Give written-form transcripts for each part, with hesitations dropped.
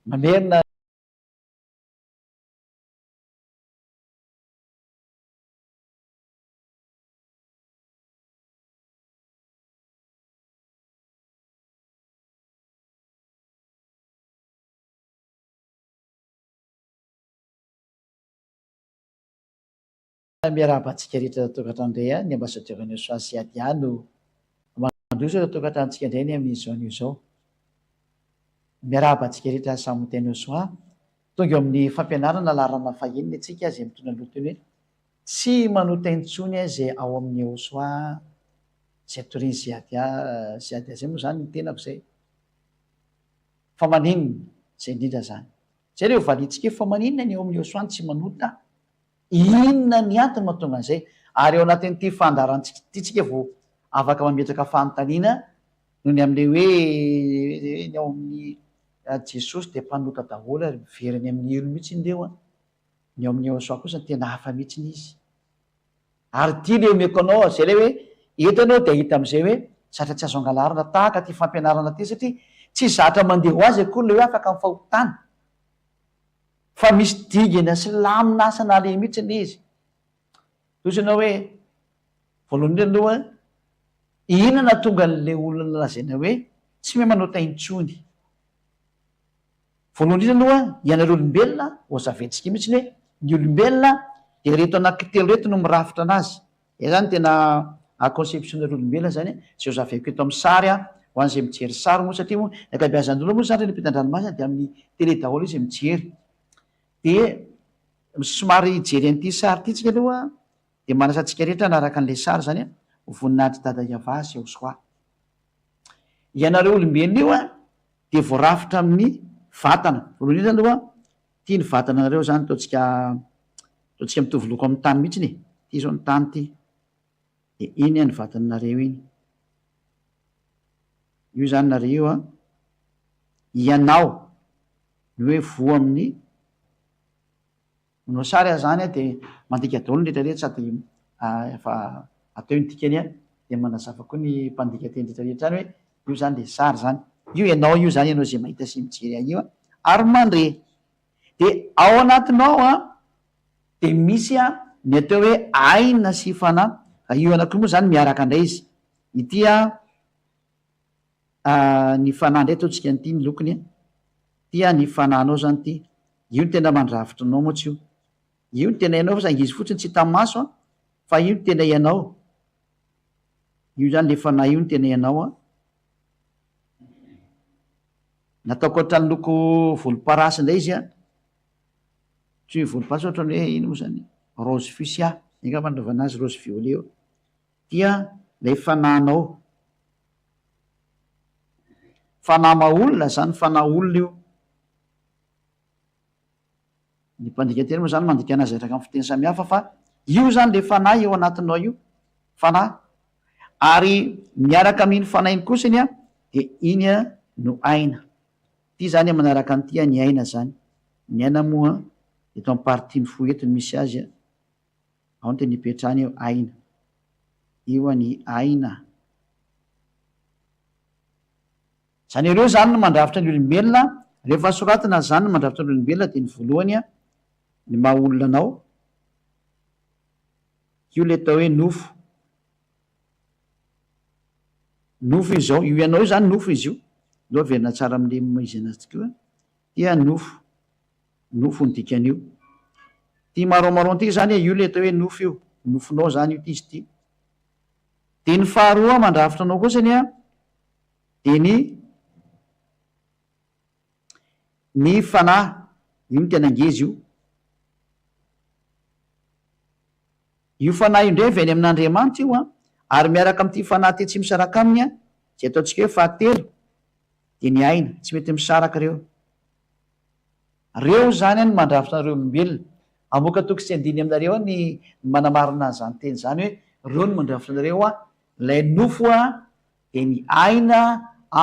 mamerina miarabantsika rehetra tokatrandray a ny ambasadreny soasy adiano mandroso eo tokatrantsika indray ny amin'izaon'io zao miarabantsika rehetra samy teny soa tonga eo amin'ny fampianarana larana faheniny atsika zay mitondra loteny hoe tsy manota intsony zay ao amin'ny eosoa zay toriny sy adia zay moa zany ny tenako zay fa maninona zay indrindra zany zay le valitsika fa maninona ny eo amin'ny eosoany tsy manota inona ny antony mahatonga an'izay ary eo anatin'ity fandarantsika tytsika vao afaka mametraka fanontaniana no ny am'le hoe ny ao amin'ny jesosy de mpanota daholo ary miveriny amin'ny elo mihitsy indreo a ny ao amin'ny eosoa kosa ny tena hafa mihitsiny izy ary tia le omeko anao zay le hoe eto anao de hita am'izay hoe zatra tsy azo angalarina tahaka ty fampianarana ty satria tsy zatra mandeha ho azy akory le hoe afaka amin'ny fahotana fa misy digina sy lamina asana le mihitsy ny izy tosanao hoe voalohany aloha inona tonga n'le olona lazaina hoe tsy me manota intsony voalohany indrindra aloha ianareo olombelona ozaventsika mihitsy ny hoe ny olombelona de reto anankitelo reto no mirafitra anazy e zany tena conceptionnareo olombelona zany zay ozaveko eto amin'ny sary a ho an'izay mijery sary moa satria moa ny akabeazan'olo moa zany renypitandranomasina de amin'ny tele daholo izy mijery de somary ijery an'ity sary tytsika aloha de manasantsika rehetra naraka an'le sary zany a voninahitry dada iava sy eo soa ianareo olombelona io a de voarafitra amin'ny vatana voalohany indrindra aloha tia ny vatana anareo zany ataontsika mitovy loko amin'ny tany mihitsy ny ty zao ny tany ty de iny a ny vatananareo iny io zany nareo a ianao ny hoe voa amin'ny manao sary a zany a de mandika daholo ny rehetrarehetra sady efa atao ny dikany a de manazava koa ny mpandika teny rehetrarehetra any hoe io zany le sary zany io ianao io zany ianao zay mahita sy mijery io a ary mandre de ao anatinao a de misy a ny atao hoe aina sy fanahy io anakiro moa zany miaraka andray izy ity a ny fanahy ndray ataontsika nyity ny lokony a ty a ny fanahinao zany ty io ny tena mandravitra anao moa tsy io ny tena ianao fa sangizy fotsiny tsy hita maso a fa io ny tena ianao io zany le fanahy io ny tena ianao a nataoko ohatrany loko volomparasy indray izy a tsy hoe volomparasy ohatrany hoe ino moa zany rose fuchsia eka fanaovana azy rose violet eo dia lay fanahinao fanahy maolona zany fanahy olona io ny mpandika teny moa zany mandika anazy araka amin'ny fiteny samihafa fa io zany le fanahy eo anatinao io fanahy ary miaraka amin'iny fanahy iny kosany a de iny a no aina ty zany a manaraka an'ity a ny aina zany ny aina moa eto amin'ny partie ny foentiny misy azy a ao ny teny hipetrahany eo aina io a ny aina zany ireo zany no mandravitra ny olombelona rehefa soratina zany no mandravitra ny olombelona de ny voalohany a ny maha olona anao io le atao hoe nofo nofo izy zao io ianao io zany nofo izy io lo averina tsara am'le izy anazy koa dia nofo nofo ny dikan'io ty maromaron ty zany io le atao hoe nofo io nofonao zany io ty izy ty de ny faharoa mandravitra anao kosany a de ny fanahy io ny tena angezy io fanahy io ndray avy any amin'Andriamanitra io a ary miaraka am'ty fanahy ty tsy misaraka aminy a zay ataontsika hoe fahatelo de ny aina tsy mety misaraka reo zany a ny mandravitra nareo olombelona amoaka toky sy andiny aminareo a ny manamarina zany teny zany hoe reo no mandravitra anareo a lay nofo a de ny aina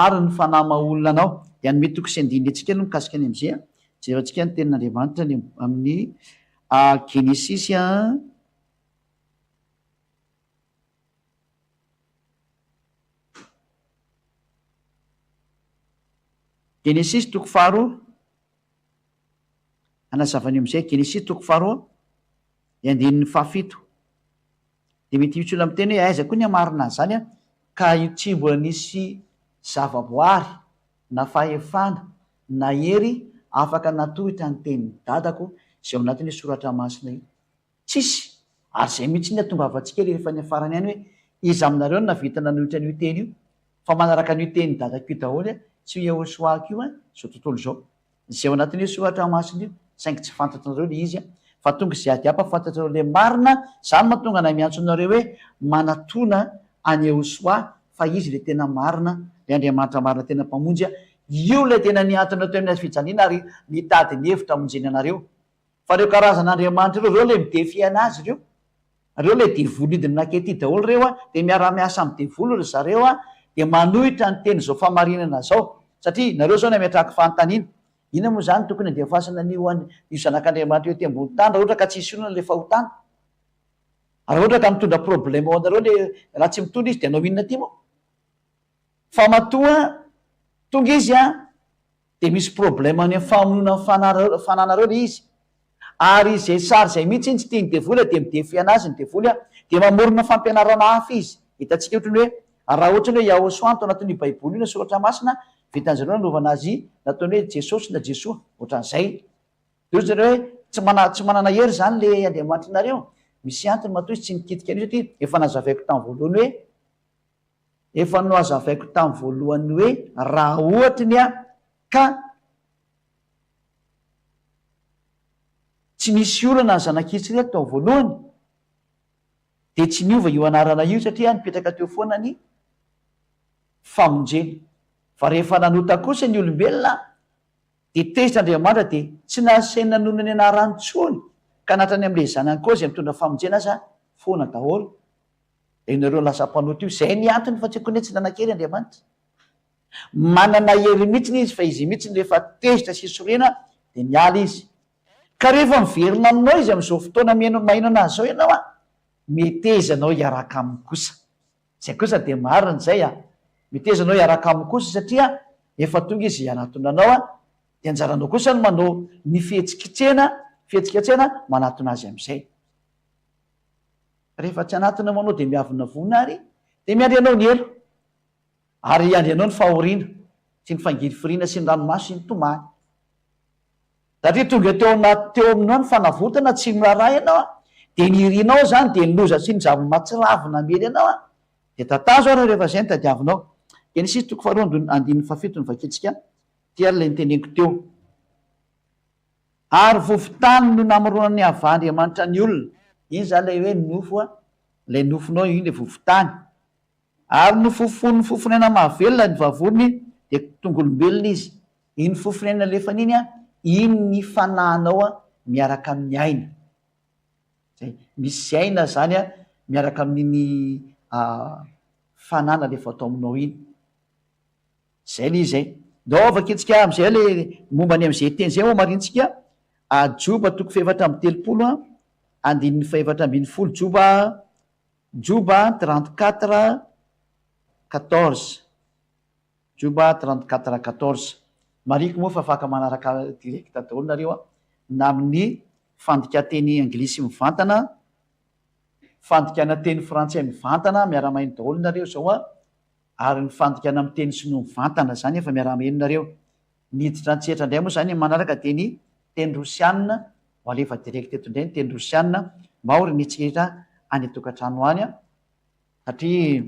ary ny fanahy maolona anao de any mety toky sy andiny atsika no mikasika any am'izay a zay atsika ny tenin'Andriamanitra ny amin'ny genesisy a genesisy toko faharoa anazavany am'izay genesis toko faharoa andinin'ny fahafito de mety itsy olo am'teny hoe aiza koa ny amarina azy zany a ka io tsy mbola nisy zavaboary na fahefana na hery afaka natohitra ny tenin'ny dadako zay ao anatin'ny soratra masina io tsisy ary zay mihitsy ny atonga avatsikely rehefa ny afarany any hoe izy aminareo no navita nanohitra an'io teny io fa manaraka an'io tenyny dadako io daholo a tsy ho ehosoako io a zao tontolo zao zay ao anatin'io soratra masina io saingy tsy fantatrareo le izy a fa tonga zay adiapa fantatrareo le marina zany mahatonga na miantsonareo hoe manatona any ehosoa fa izy le tena marina le andriamanitra marina tena mpamonjy a io le tena niantona teo amin'ny azy fijaliana ary mitady ny hevitra amonjeny anareo fa reo karazan'andriamanitra reo le midefy anazy reo le devolo idiny nakety daholo reo a de miara-miasa amy devolo ry zareo a de manohitra ny teny zao famarinana zao satria nareo zao nametraky fanontaniana ina moa zany tokony andefasana nio zanak'andriamanitra eo ty ambony tany raha ohatra ka tsisy olona le fahotana raha ohatra ka mitondra problema ao anareo le raha tsy mitondra izy de anao inona ty moa fa matoa tonga izy a de misy problema any famonona fananareo le izy ary zay sary zay mihitsy iny tsy tiany devoly de midefy anazy ny devoly a de mamorona fampianarana hafa izy hitantsika ohatrany hoe raha ohatrany hoe yahosoanto anatin'io baiboly io na soratra masina vitan'zareo nanovana azy nataony hoe jesosy na jesoa ohatran'izay de zareo hoe tsy manana hery zany le andriamanitra nareo misy antony matoa izy tsy nikitika an'io satria efa nazavaiko tam'y voalohany hoe efa no azavaiko tam'y voalohany hoe raha ohatrany a ka tsy misy olana ny zanakitsy reto tao voalohany de tsy niova io anarana io satria nipetraka teo foana ny famonjeny fa rehefa nanota kosa ny olombelona de tezitr'andriamanitra de tsy nasaina nono ny anarantsony ka natrany am'le zanany koa zay mitondra famonjena aza foana daholo de nareo lasa mpanoto io zay ny antony fa tsy akony hoe tsy nanan-kery andriamanitra manana hery mihitsiny izy fa izy mihitsy ny rehefa tezitra sy sorena de miala izy ka rehefa miverina aminao izy am'izao fotoana mahino anazy zao ianao a metezanao hiaraka aminy kosa zay kosa de marina zay a metezanao hiaraka aminy kosa satria efa tonga izy anatona anao a de anjaranao kosa no manao ny fihetsikatsena manatona azy am'izay rehefa tsy anatona manao de miavina vona ary de miandry anao ny elo ary andry anao ny fahoriana sy ny fangiry firiana sy ny ranomaso sy ny tomany satria tonga teo aminao ny fanavotana tsy miraray ianao a de nirinao zany de nyloza sy ny zava-matsiravina mely anao a de tatazo ary rehefa zay ny tadiavinao genesis toko faharoa andin'ny fafito ny vaketsika tia la niteneniko teo ary vovotany no namoronany ava andriamanitra ny olona iny zany le hoe nofo a lay nofonao iny le vovotany ary no fofony fofonaina mahavelona ny vavony de tongolombelona izy iny fofonaina lefan'iny a iny ny fanahinao a miaraka amin'ny aina zay misy aina zany a miaraka amin'iny fanana le fatao aminao iny zay le izy zay dao vaketsika am'izay le momba any am'izay teny zay moa marintsika joba toko fahefatra amby telopolo a andin'ny fahefatra ambin'ny folo joba 34:14 joba 34:14 mariko moa fa afaka manaraka direkta daholo nareo a na amin'ny fandika teny anglisy mivantana fandikana teny frantsay mivantana miara-maheno daholo nareo zao a ary ny fandikana amy teny sinoa mivantana zany efa miara-maheno nareo niditra antsetra indray moa zany manaraka de ny teny rosianina ho alefa direkta eto indray ny teny rosianina maory nitseritra any atokantrano any a satria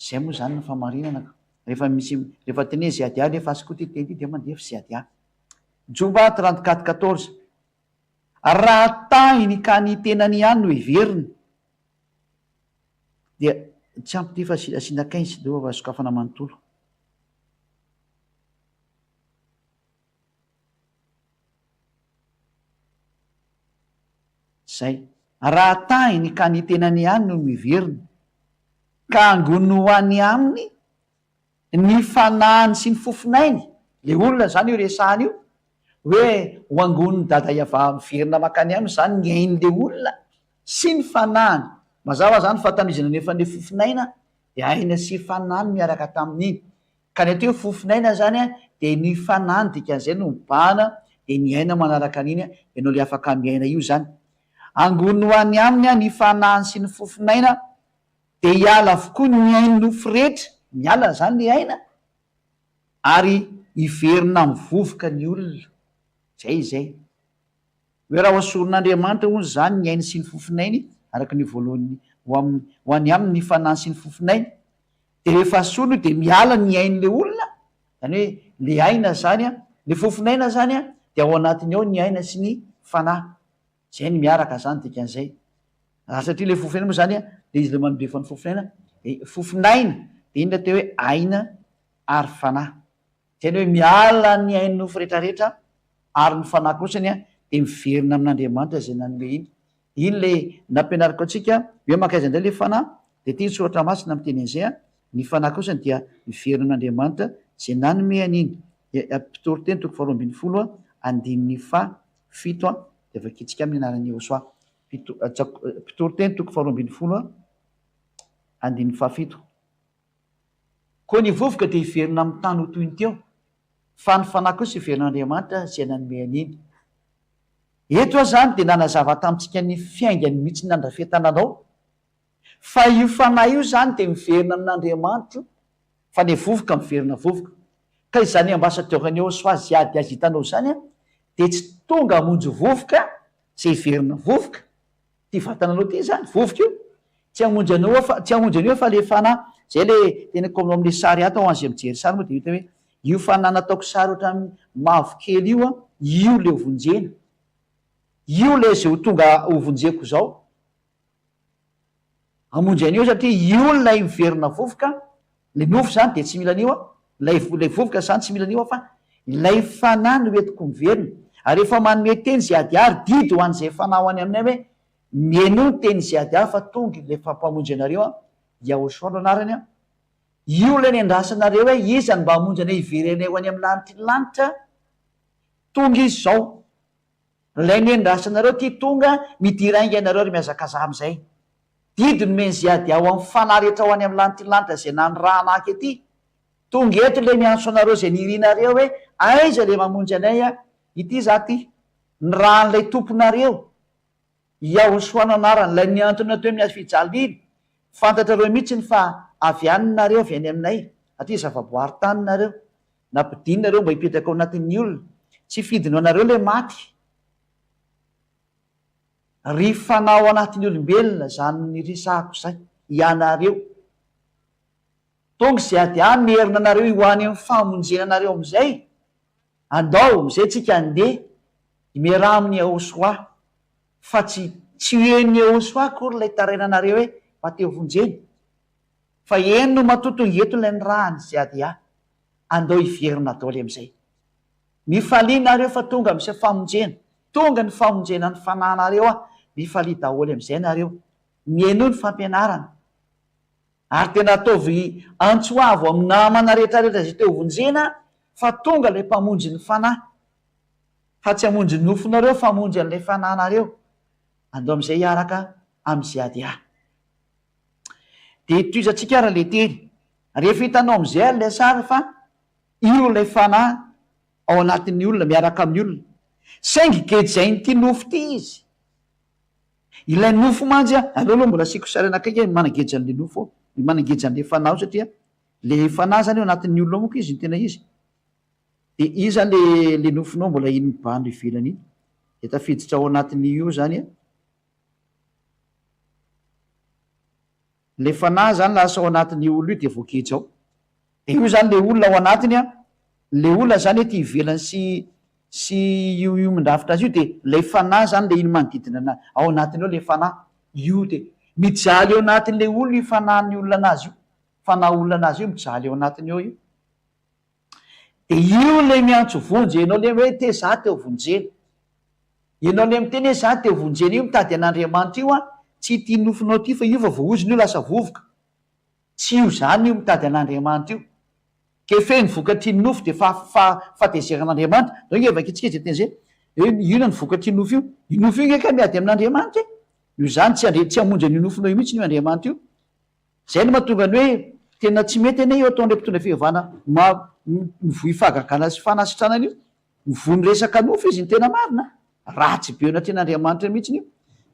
zay moa zany ny famarinana rehefa teny zay adia lefa azy koa ty teny ty de mandefa zay adia joba 34:14 raha tahiny ka ny tenany ihany no iveriny de tsy ampy ty fa sinakaisy de ova sokafana manontolo zay raha tahiny ka ny tenany ihany no miveriny ka angonoany aminy ny fanahiny sy ny fofinainy le olona zany io resahany io hoe ho angonony dada iava miverina makany aminy zany ny ainy le olona sy ny fanahiny mazava zany fatamizana nefa le fofinaina de aina sy fanahiny miaraka tamin'iny ka ny ateo fofinaina zany a de ny fanahiny dikan'izay no mibahana de ny aina manaraka an'iny ianao le afaka miaina io zany. Angono any aminy a ny fanahany sy ny fofinaina de hiala avokoa ny ainy nofo rehetra, miala zany le aina ary iverina mivovoka ny olona zay hoe raha hoasoron'Andriamanitra hono zany ny ainy sy ny fofinainy araka ny voalohany ho any aminy ny fanahany sy ny fofinainy de rehefa solo de miala ny ain'le olona zany hoe le aina zany a le fofinaina zany a de ao anatiny ao ny aina sy ny fanahy zay ny miaraka zany dikan'izay satria le fofinaina moa zany a de izy le manodrefa ny fofinaina fofinaina de iny le teo hoe aina ary fanahy zany hoe miala ny ainy nofo rehetrarehetra ary ny fanahy kosany a de miverina amin'Andriamanitra zay nanome iny le nampianariko atsika hoe makaiza indray le fanahy de tia soratra masina amiteny an'izay a ny fanahy kosany dia miverina amin'Andriamanitra zay nanome an'iny Mpitoroteny 2:20 andininy fafito de vakitsika amin'ny anaran'ny Iosoa Mpitoroteny 2:20 andininy fafito koa ny vovoka de hiverina amin'ny tany ho toy ny teo fa ny fanahy kosa hiverina amin'Andriamanitra zay nanome an'iny. Eto zany de nanazava tamitsika ny fiaingany mihitsy nandrafetananao fa io fanahy io zany de miverina amin'Andriamanitra fa ny vovoka miverina vovoka ka izany ambasatera'ny Iosoa ziady azy hitanao zany a de tsy tonga hamonjy vovoka zay hiverina vovoka ty vatananao ty zany vovoka io tsy hamonjy anao fa le fanahy zay le tenako aminao am'le sary ato ho azy mijery sary moa de hita hoe io fanahy nataoko sary ohatra mavokely io a io le hovonjena io le zay ho tonga hovonjeko zao amonjy an'io satria io lay miverina vovoka le nofo zany de tsy mila an'io a lay vovoka zany tsy mila an'io fa lay fanahy no entiko miverina ary rehefa manome teny zay adiary didy ho an'izay fanahy ho any aminay hoe mieno ny teny zay adiary fa tonga le fampamonjy anareo a Yahosoa no anarany a io le nendrasanareo hoe izany mba hamonjy anay hiverenay ho any amin'ny lanitry ny lanitra tonga izy zao lay nendrasanareo ty tonga midirainga anareo ry miazakaza am'izay didy nomeny zay adia ho amin'ny fanahy rehetra ho any amin'ny lanitry ny lanitra zay nanorahanahky aty tonga eto le miantso anareo zay nirinareo hoe aiza le mamonjy anay a ity za ty ny rahan'lay tomponareo Yahosoa no anarany lay niantona teo miazy fijaliny fantatrareo mihitsy ny fa avy aninareo avy any aminay atria zavaboary taninareo nampidinareo mba hipetraka ao anatin'ny olona tsy fidinao anareo le maty ry fanahy ao anatin'ny olombelona zany ny risahako zay ianareo tonga zay adia merina anareo ioany amin'ny famonjena anareo am'izay andao am'izay tsika andeha imeraha amin'ny Yahosoa fa tsy hoen'ny Yahosoa akory lay tarainanareo hoe mbateo vonjeny fa eny no matotonga eto lay ny rahany zay adia andao hiverina daoly am'izay mifalinareo fa tonga am'izay famonjena tonga ny famonjena ny fanahinareo a mifalia daholy am'izay nareo mieno ny fampianarana ary tena ataovy antsoavo amin'ny namana rehetrarehetra zay teo vonjena fa tonga lay mpamonjy ny fanahy fa tsy hamonjy ny nofonareo fa hamonjy an'lay fanahinareo andao am'izay hiaraka am'izay adia de toizatsika raha le teny rehefa hitanao am'izay alay sary fa io lay fanahy ao anatin'ny olona miaraka amin'ny olona saingy gejainy ty nofo ty izy ilay nofo manjy a aleoaloha mbola siko sary anakaiky manageja an'le nofo manageja an'le fanahy satria le fanahy zany eo anatin'ny olona moko izy ny tena izy de i zany le nofonao mbola iny mibano ivelany iny de tafiditra ao anatin'ny io zany a le fanahy zany lasa ao anatin'ny olo io de voageja ao de io zany le olona ao anatiny a le olona zany hoe ty ivelany sy io mindrafitra azy io de lay fanahy zany le iny manodidina ao anatiny ao le fanahy io de mijaly ao anatin'le olona io fanahin'ny olona anazy io fanahy olona anazy io mijaly ao anatiny ao io de io le miantso vonjy ianao le hoe te za teo vonjena ianao le miteny hoe za teo vonjena io mitady an'Andriamanitra io a tsy ty nofonao ty fa io fa vooziny io lasa vovoka tsy io zany io mitady an'Andriamanitra io ke feny vokatry ny nofo de fadezeran'Andriamanitra dao nge vakitsika izy teny zay ina ny vokatry ny nofo io nofo io nge ka miady amin'Andriamanitra io zany tsy hamonjy an'io nofonao io mihitsy io Andriamanitra io zay no mahatonga ny hoe tena tsy mety ane io ataon'le mpitondra fihevana mivoy fahagagana sy fanasitranana io mivony resaka nofo izy ny tena marina ratsy be na ten'andriamanitra mihitsiny io.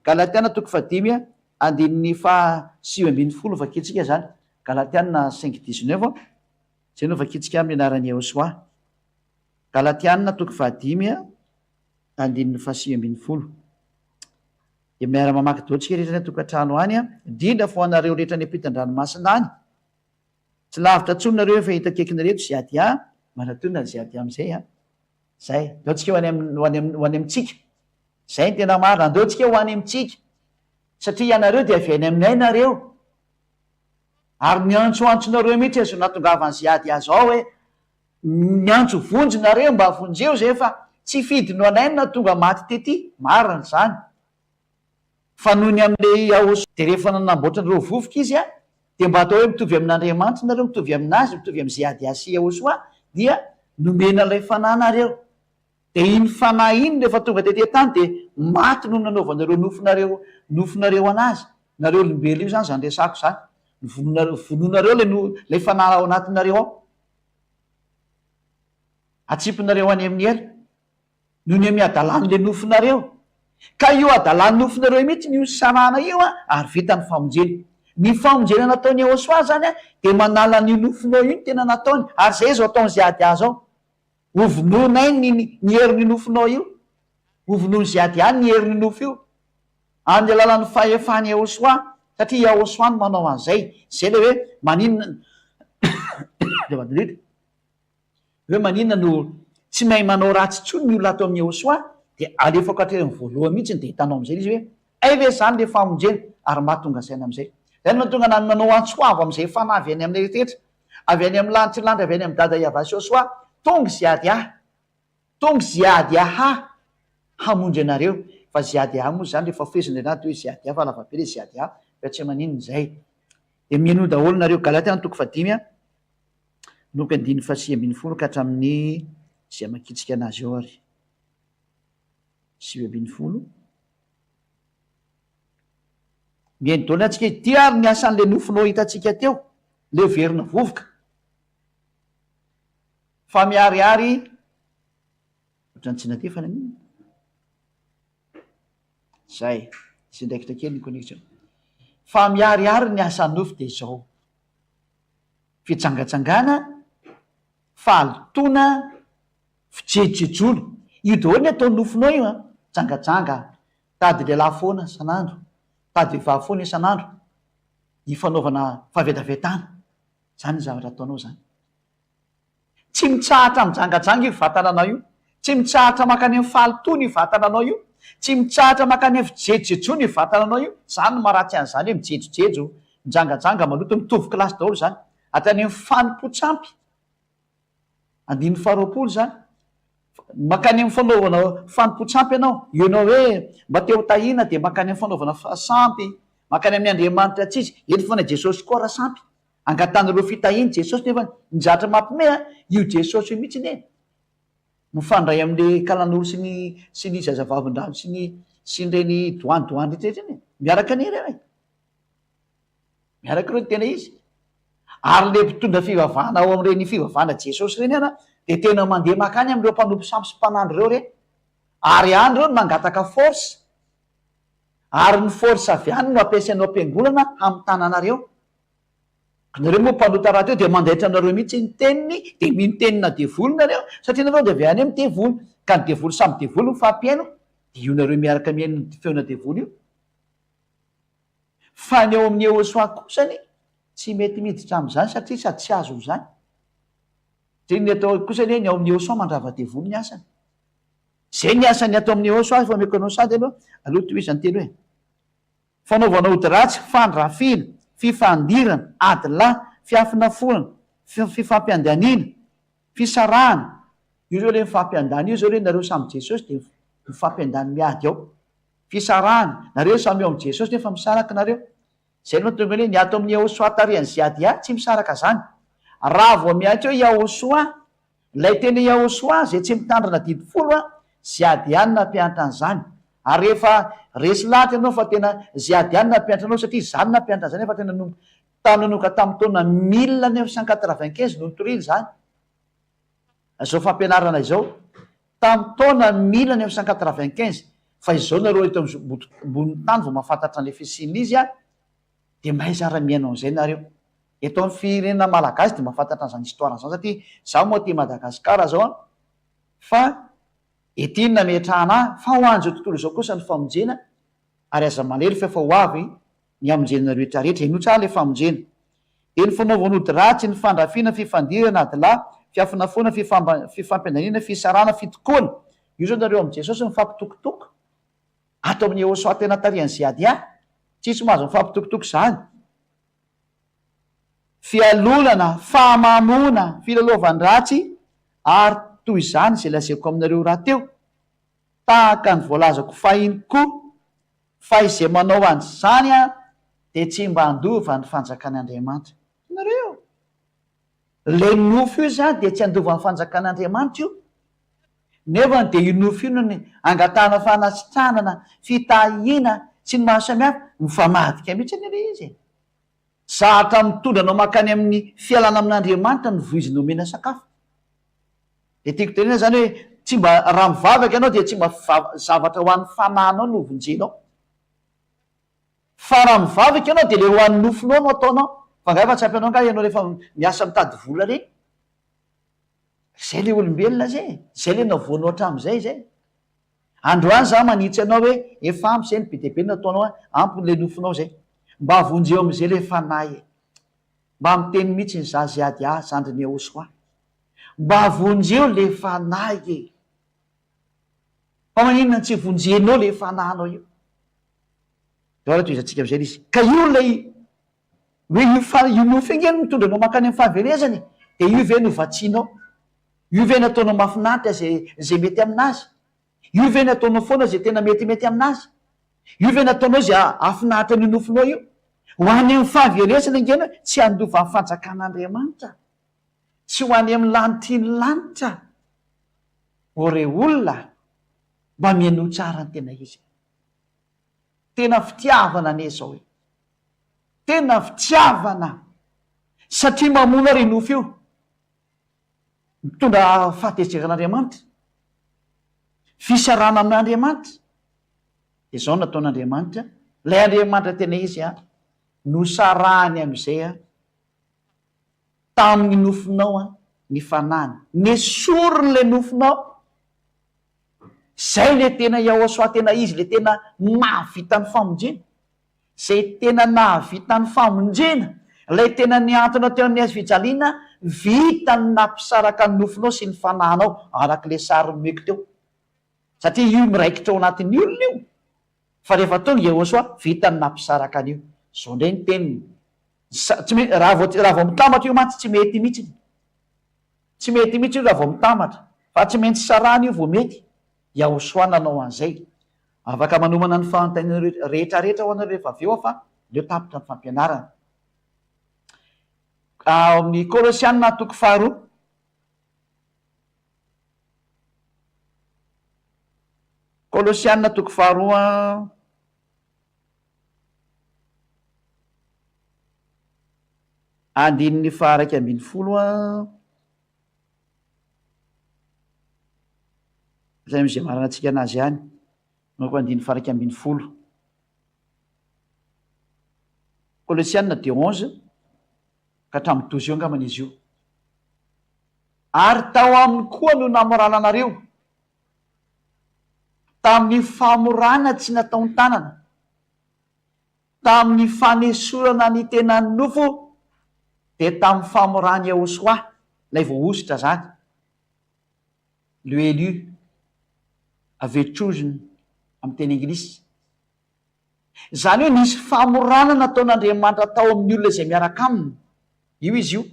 Galatiana toko fadimy andininy fa 7-20 vakitsika zany. Galatiana 5-19 zay no vakitsika amin'ny anarany Jehosoa. Galatiana toko fadimy andininy fa 7-20. Dia miara mamaky daotsika rehetra ny tokantrano any indrindra fo anareo rehetra ny ampitan-dranomasina any. Tsy lavitra tsononareo efa hitakekinareo tsy ady manatonina zay ady am'izay zay daotsika ho any amitsika. Zay ny tena marina, andeotsika ho any amitsika satria ianareo dia avy any aminay nareo ary niantsoantsonareo mihitsy azo natongavan'zay ady azo ao hoe niantso vonjinareo mba vonjeo zay fa tsy fidino anay na tonga maty tety marina zany fa noho ny am'le aos de rehefa nanamboatra nareo vovoka izy de mba atao hoe mitovy amin'Andriamanitra nareo, mitovy aminazy, mitovy am'zay ady asy Jehosoa dia nomena ilay fanahy nareo. De iny fanahy iny rehefa tonga tety tany de maty no nanaovanareo nofonareo anazy. Nareo olombelo io zany resako zany. Vononareo lay fanahy ao anatinareo ao. Atsipinareo any amin'ny ela noho ny miadalan'le nofonareo. Ka io adalan'ny nofonareo mihitsy ny sanana io ary vita ny famonjena. Ny famonjena nataony Jehosoa zany de manala ny nofonao io ny tena nataony ary zay zao ataon'zay ady azy ao. Hovononay ny herin'ny nofonao io. Hovonony zay ady any ny herin'ny nofo io. Amin'ny alalan'ny fahefany Jehosoa satria Jehosoa no manao an'izay. Zay le hoe maninona hoe maninona no tsy mahay manao ratsy tsony ny olona atao amin'ny Jehosoa de alefako hatreran'ny voalohany mihitsy de hitanao am'izay izy hoe ay ve zany le famonjena ary mahatonga saina am'izay. Zay no mahatonga nany manao antsoavo am'izay fanahy avy any aminay rehetra avy any amin'ny lanitra lanitra avy any amin'ny dada Iavasy Jehosoa tonga zay ady hamonjy anareo fa zay ady moa zany rehefa feziny anaty hoe zay ady fa lava be le zay ady fa tsy maninona zay. De mieno daholo nareo Galatiana toko fadimy noko andiny fa 7-20 ka hatramin'ny zay makitsika anazy eo ary 7-20. Mieny daolina atsika ty ary ny asan'le nofonao hitatsika teo le verina vovoka fa miariary ohatrany tsy natefana niny zay sy ndraikitra kely ny connexion. Fa miariary ny asan'ny nofo de zao fitsangatsangana, fahalotona, fijejojejono. Io daholo ny ataon'ny nofonao io tsangatsanga, tady lehilahy foana isan'andro, tady vehivavy foana isan'andro, ifanaovana fahavetavetana. Zany ny zavatra ataonao zany. Tsy mitsahatra mitsangatsanga io vatananao io, tsy mitsahatra makany amin'ny fahalotona io vatananao io, tsy mitsahatra makany amin'ny fijejojejono io vatananao io. Zany no maharatsy an'izany hoe mijejojejo, mijangajanga maloto mitovy kilasy daholo zany. Hatrany amin'ny fanompo-tsampy andiny faharoapolo zany makany amin'ny fanaovana fanompo-tsampy ianao ianao hoe mba teo tahina de makany amin'ny fanaovana sampy makany amin'ny Andriamanitra tsy izy eto fana Jesosy koa raha sampy angatanareo fitahiny Jesosy nefa nizatra mampime io Jesosy io mihitsy ne mifandray amin'le kalan'olo sy ny zazavavin-drano sy nyreny doany rehetra ne miaraka anireo miaraka ireo ny tena izy. Ary le mpitondra fivavahana ao amin'ireny fivavahana Jesosy reny de tena mandeha makany amin'ireo mpanompo sampy sy mpanandro reo reny ary any reo no mangataka force ary ny force avy any no ampiasainao am-piangolana amin'ny tananareo. Nareo moa mpanota raha teo de mandaitra anareo mihitsy ny teniny de minotenina devoly nareo satria nareo de avy any amin'ny devoly ka ny devoly samy devoly mifampiaino de io nareo miaraka miaino feona devoly io. Fa ny eo amin'ny Jehosoa kosany tsy mety miditra am'izany satria sady tsy azo zany. Ny atao kosa ny ao amin'ny Jehosoa mandrava devoly ny asany. Zay ny asany atao amin'ny Jehosoa fa mekonao sady aloha aloha toizany telo hoe fanaovana ody ratsy, fandrafina, fifandirana, ady lahy, fiafinafonana, fifampiandaniana, fisarahana. Io zao le mifampiandany io zao le nareo samy Jesosy de mifampiandany miady ao. Fisarahana, nareo samy eo amin'ny Jesosy nefa misaraka nareo. Zay no tonga hoe ny ato amin'ny Jehosoa tarihan'zay ady tsy misaraka zany. Raha vao miantso hoe Jehosoa, ilay teny Jehosoa zay tsy mitandrina dimy folo zay ady ihany nampianatra an'izany. Ary rehefa resy lahatra ianao fa tena zay ady ihany nampianatra anao satria zany nampianatra zany efa tena tanonoka tamin'ny taona 1995 no nitoriny zany. Zao fampianarana izao tamin'ny taona 1995 fa izao nareo eto ambony tany vao mahafantatra an'le fisiana izy a de mahay zara-miainao an'izay nareo eto amin'ny firenena malagasy de mahafantatra an'izany histoiran'izany satria zaho moa ty Madagasikara zao a fa etinona metrahana fa ho an'izao tontolo izao kosa ny famonjena ary aza malery fa efa ho avy ny amonjena rehetrarehetra ino tsara le famonjena de ny fanaovan'ody ratsy ny fandrafiana fifandirana adila fiafinafona fifampiandanina fisarana fitokoana io zao nareo am' jesosy mifampitokotoko ato amin'ny Ehosoa tena tarihan'izay ady tsisy mahazo mifampitokotoko zany fialolana fahamamona filalaovandratsy ary toy izany zay lazaiko aminareo raha teo tahaka ny voalazako fahiny koa fa izay manao an'izany de tsy mba andova ny fanjakan'Andriamanitra nareo le nofo io zany de tsy andova ny fanjakan'Andriamanitra io nefa de io nofo io no ny angatahana fanasitranana fitahina sy ny maro samihafa mifamadika mihitsy any le izy zahatra mitondra anao makany amin'ny fialana amin'Andriamanitra ny voiziny omena sakafo de tiako tenena zany hoe tsy mba raha mivavaka ianao de tsy mba zavatra ho an'ny fananao no vonjenao fa raha mivavaka ianao de le ho an'ny nofonao no ataonao fa nga efa tsy ampy anao nga ianao rehefa miasa mitady vola reny zay le olombelona zay le navoanao hatram'izay zay androany za manitsy anao hoe efa ampy zay ny be deabe nataonao ampyny le nofonao zay mba avonjeo am'izay le fanahy mba miteny mihitsy ny zazy ady zandriny Ehosoa mba avonjeo le fanahy fa maninona tsy vonjenao le fanahinao io de oara toizatsika am'izay izy ka io lay hoe io nofo iny eny mitondra anao makany amin'ny fahaverezany de io ve no vatsianao io ve nataonao mafinaritra zay mety aminazy io ve nataonao foana zay tena metimety aminazy io ve nataonao zay afinaritra ny nofonao io ho any amin'ny fahaverezana ingena tsy andova ny fanjakan'Andriamanitra tsy ho any amin'ny lanitry ny lanitra ore olona mba miano tsara ny tena izy tena fitiavana ane zao hoe tena fitiavana satria mamona re nofo io mitondra fahatezeran'Andriamanitra fisarana amin'Andriamanitra de zao nataon'Andriamanitra lay Andriamanitra tena izy nosarahany am'izay tamin'ny nofonao ny fanany nesorony le nofonao zay le tena Ehosoa tena izy le tena nahavita ny famonjena zay tena nahavita ny famonjena lay tena niantona teo amin'ny azy fijaliana vita ny nampisaraka ny nofonao sy ny fanahinao arak'le sary nomeko teo satria io miraikitra ao anatin'ny olona io fa rehefa tonga Ehosoa vita ny nampisaraka an'io zao ndray ny teniny raha vao mitamatra io mantsy tsy mety mihitsy io raha vao mitamatra fa tsy maintsy sarany io vao mety Ehosoa nanao an'izay afaka manomana ny fanontaniana rehetrarehetra ho anareo rehefa avy eo fa leo tapitra ny fampianarana amin'ny Kolosianina toko faharoa Kolosianina toko faharoa andininy faha 1:10 zay am'izay marana antsika anazy ihany noko andininy faha 1:10 Kolosianina de 11 ka hatramin'ny 12 eo angamana izy io ary tao aminy koa no namorana anareo tamin'ny famorana tsy nataony tanana tamin'ny fanesorana ny tena ny nofo de tamin'ny famorany Ehosoa lay vao ositra zany le élu avait chosen amin'ny teny anglisy zany hoe nisy famorana nataon'Andriamanitra tao amin'ny olona izay miaraka aminy io izy io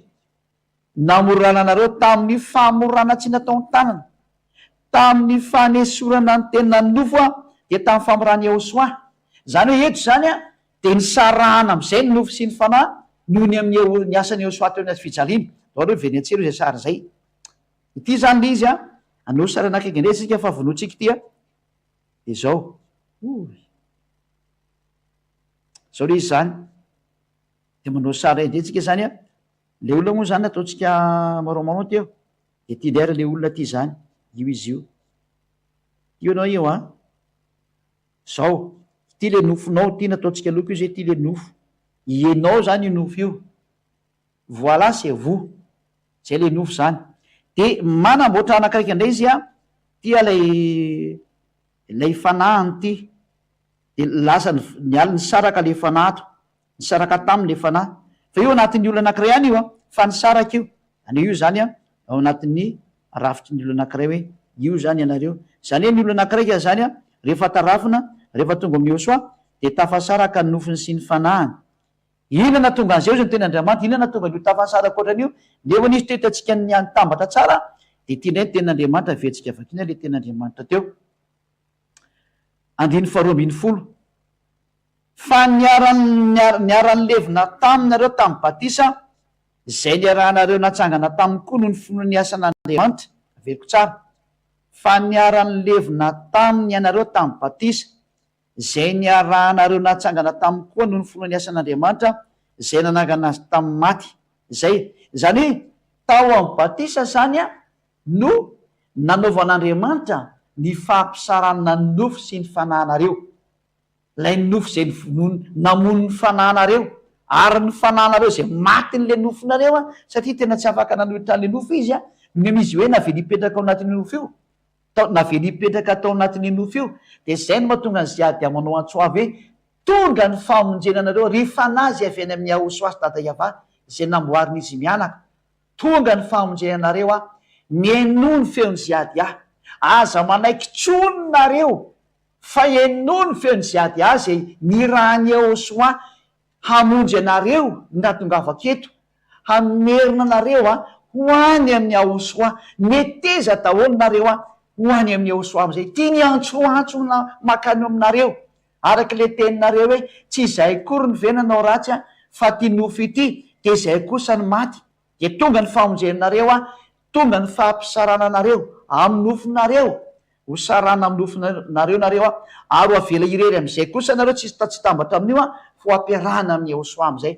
namorana anareo tamin'ny famorana tsy nataony tanana tamin'ny fanesorana ny tena ny nofo de tamin'ny famorany Ehosoa zany hoe eto zany de nisarahana am'izay ny nofo sy ny fanahy noho ny amin'ny ny asan'ny Ehosoa teo anazy fijaliana ao hoe venetsiero zay sary zay ity zany le izy anao sary anakaiky indray sika fa vonoatsika ity de zao zao le izy zany de manao sary indray tsika zany le olona moa zany ataotsika maromaro teo de ty ndray le olona ty zany io izy io io anao io a zao ty le nofonao ty nataotsika loko io zay ty le nofo ianao zany io nofo io voilà c'est vous zay le nofo zany de manamboatra anakiraiky indray izy a tia lay fanahany ty de lasa ny aly ny saraka le fanato ny saraka taminy le fanahy fa io anatin'ny olo anakiray any io a fa ny saraka io any io zany a ao anatin'ny rafitry ny olo anakiray hoe io zany ianareo zany hoe ny olo anakiraiky zany a rehefa tarafina rehefa tonga amin'ny osoa de tafasaraka ny nofiny sy ny fanahany inana tonga an'izay io zany tena andriamanitra inana tonga nio tafasaraka ohatran'io nefa nisy toetantsika ny anytambatra tsara de tianay ny ten'andriamanitra vetsika avakina le ten'andriamanitra teo andiny faharoa ambiny folo fa niaran'ny levina taminareo tamin'ny batisa zay niarahanareo natsangana taminy koa noho ny fonony asan'andriamanitra averiko tsara fa niaran'ny levina taminy ianareo tamin'ny batisa zay niarahanareo natsangana taminy koa noho ny fonony asan'andriamanitra zay nanangana azy tamin'ny maty zay zany hoe tao amin'ny batisa zany a no nanaovan'andriamanitra ny fahampisarana ny nofo sy ny fanahinareo lay ny nofo zay namono ny fanahinareo ary ny fanahinareo zay maty n'le nofonareo a satria tena tsy afaka nanohitrany nofo izy a nemizy hoe navely hipetraka ao anatin'ny nofo io navely hipetraka atao anatin'ny nofo io de zay no mahatonga ny ziady amanao antsoavy hoe tonga ny famonjenanareo ry fanazy avy any amin'ny ahosoasy dada iava zay namboarin'izy mianaka tonga ny famonjenanareo a mieno ny feony ziady aza manaiky tsononareo fa eno ny feony ziady zay ny rahany ahosoa hamonjy anareo natongavaketo hamerina anareo ho any amin'ny ahosoa meteza daholo nareo ho any amin'ny ahosoa am'izay tia ny antsoantsona makany aminareo araky le teninareo hoe tsy izay kory ny venanao ratsy fa ty nofo ity de zay kosa ny maty de tonga ny famonjenanareo tonga ny fahampisarana anareo amin'ny nofonareo ho sarana amin'ny nofonareo nareo ary ho avela irery am'izay kosa nareo tsisy tambatra amin'io fo ampiarahana amin'ny ahosoa am'izay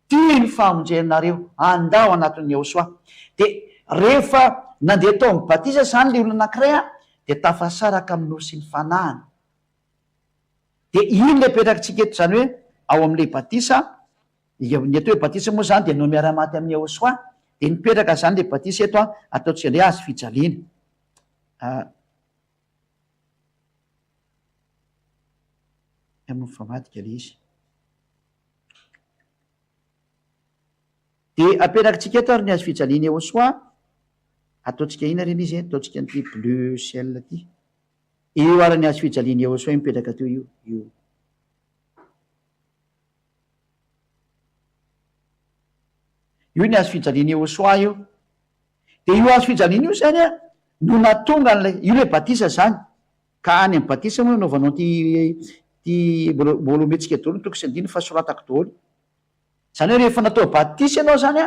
tia ny famonjenanareo andao anatin'ny ahosoa de rehefa nandeha tao amin'ny batisa zany le olo anakiray de tafasaraka amin'ny nofo sy ny fanahany de iny le petrakytsika eto zany hoe ao am'le batisa ny atao hoe batisa moa zany de no miara-maty amin'ny ahosoa de nipetraka zany le batisa eto ataotsika ndray azy fijaliana amin'ny famadika le izy de apetrakatsika eto ary ny azy fijaliana ahosoa ataotsika ina reny izy ataotsika nyty bleu ciel ty eo ary ny azy fijaliana ahosoa mipetraka teo io io ny azo fijaliana ahosoa io de io azo fijaliana io zany no natonga n'lay io le batisa zany ka any amin'ny batisa moa naovanao ty bolometsika daholo toko sy andiny fahasoratako daholo zany hoe rehefa natao batisa ianao zany